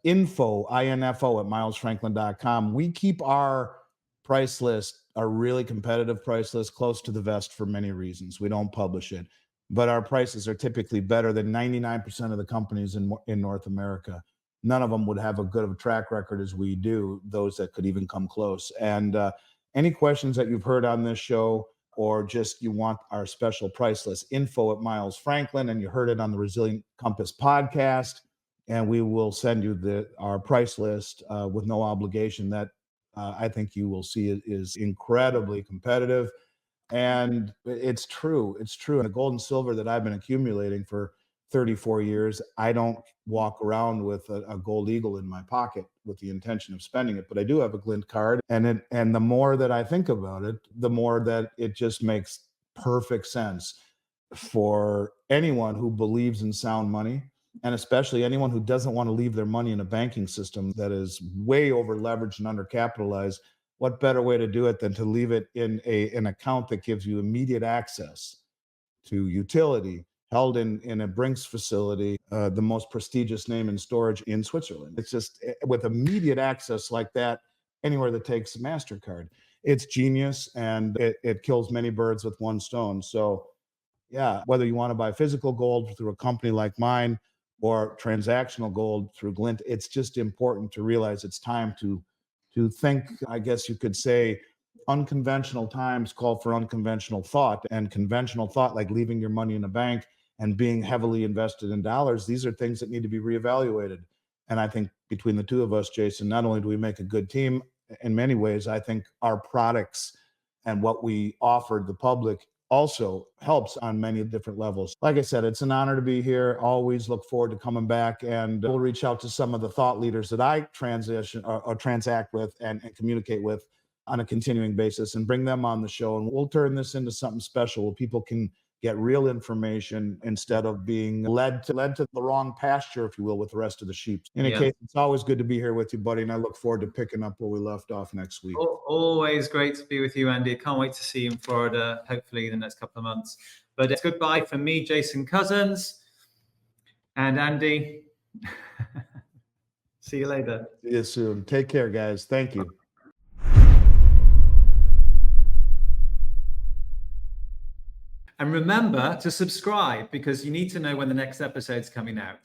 B: info@milesfranklin.com. We keep our price list, our really competitive price list, close to the vest for many reasons. We don't publish it, but our prices are typically better than 99% of the companies in North America. None of them would have a good of a track record as we do, those that could even come close. And any questions that you've heard on this show, or just you want our special price list, info@milesfranklin, and you heard it on the Resilient Compass podcast, and we will send you our price list with no obligation. That I think you will see is incredibly competitive. And it's true. It's true. And the gold and silver that I've been accumulating for 34 years, I don't walk around with a gold eagle in my pocket with the intention of spending it, but I do have a Glint card. And the more that I think about it, the more that it just makes perfect sense for anyone who believes in sound money, and especially anyone who doesn't want to leave their money in a banking system that is way over leveraged and undercapitalized. What better way to do it than to leave it in an account that gives you immediate access to utility, held in a BRICS facility, the most prestigious name in storage in Switzerland. It's just with immediate access like that, anywhere that takes a MasterCard. It's genius, and it kills many birds with one stone. So yeah, whether you want to buy physical gold through a company like mine or transactional gold through Glint, it's just important to realize it's time to think, I guess you could say, unconventional times call for unconventional thought, and conventional thought, like leaving your money in a bank and being heavily invested in dollars, these are things that need to be reevaluated. And I think between the two of us, Jason, not only do we make a good team, in many ways, I think our products and what we offered the public also helps on many different levels. Like I said, it's an honor to be here. Always look forward to coming back, and we'll reach out to some of the thought leaders that I transact with and communicate with on a continuing basis and bring them on the show. And we'll turn this into something special where people can get real information instead of being led to the wrong pasture, if you will, with the rest of the sheep. In any case, it's always good to be here with you, buddy, and I look forward to picking up where we left off next week.
C: Always great to be with you, Andy. Can't wait to see you in Florida, hopefully in the next couple of months. But it's goodbye from me, Jason Cozens, and Andy. See you later.
B: See you soon. Take care, guys. Thank you.
C: And remember to subscribe, because you need to know when the next episode's coming out.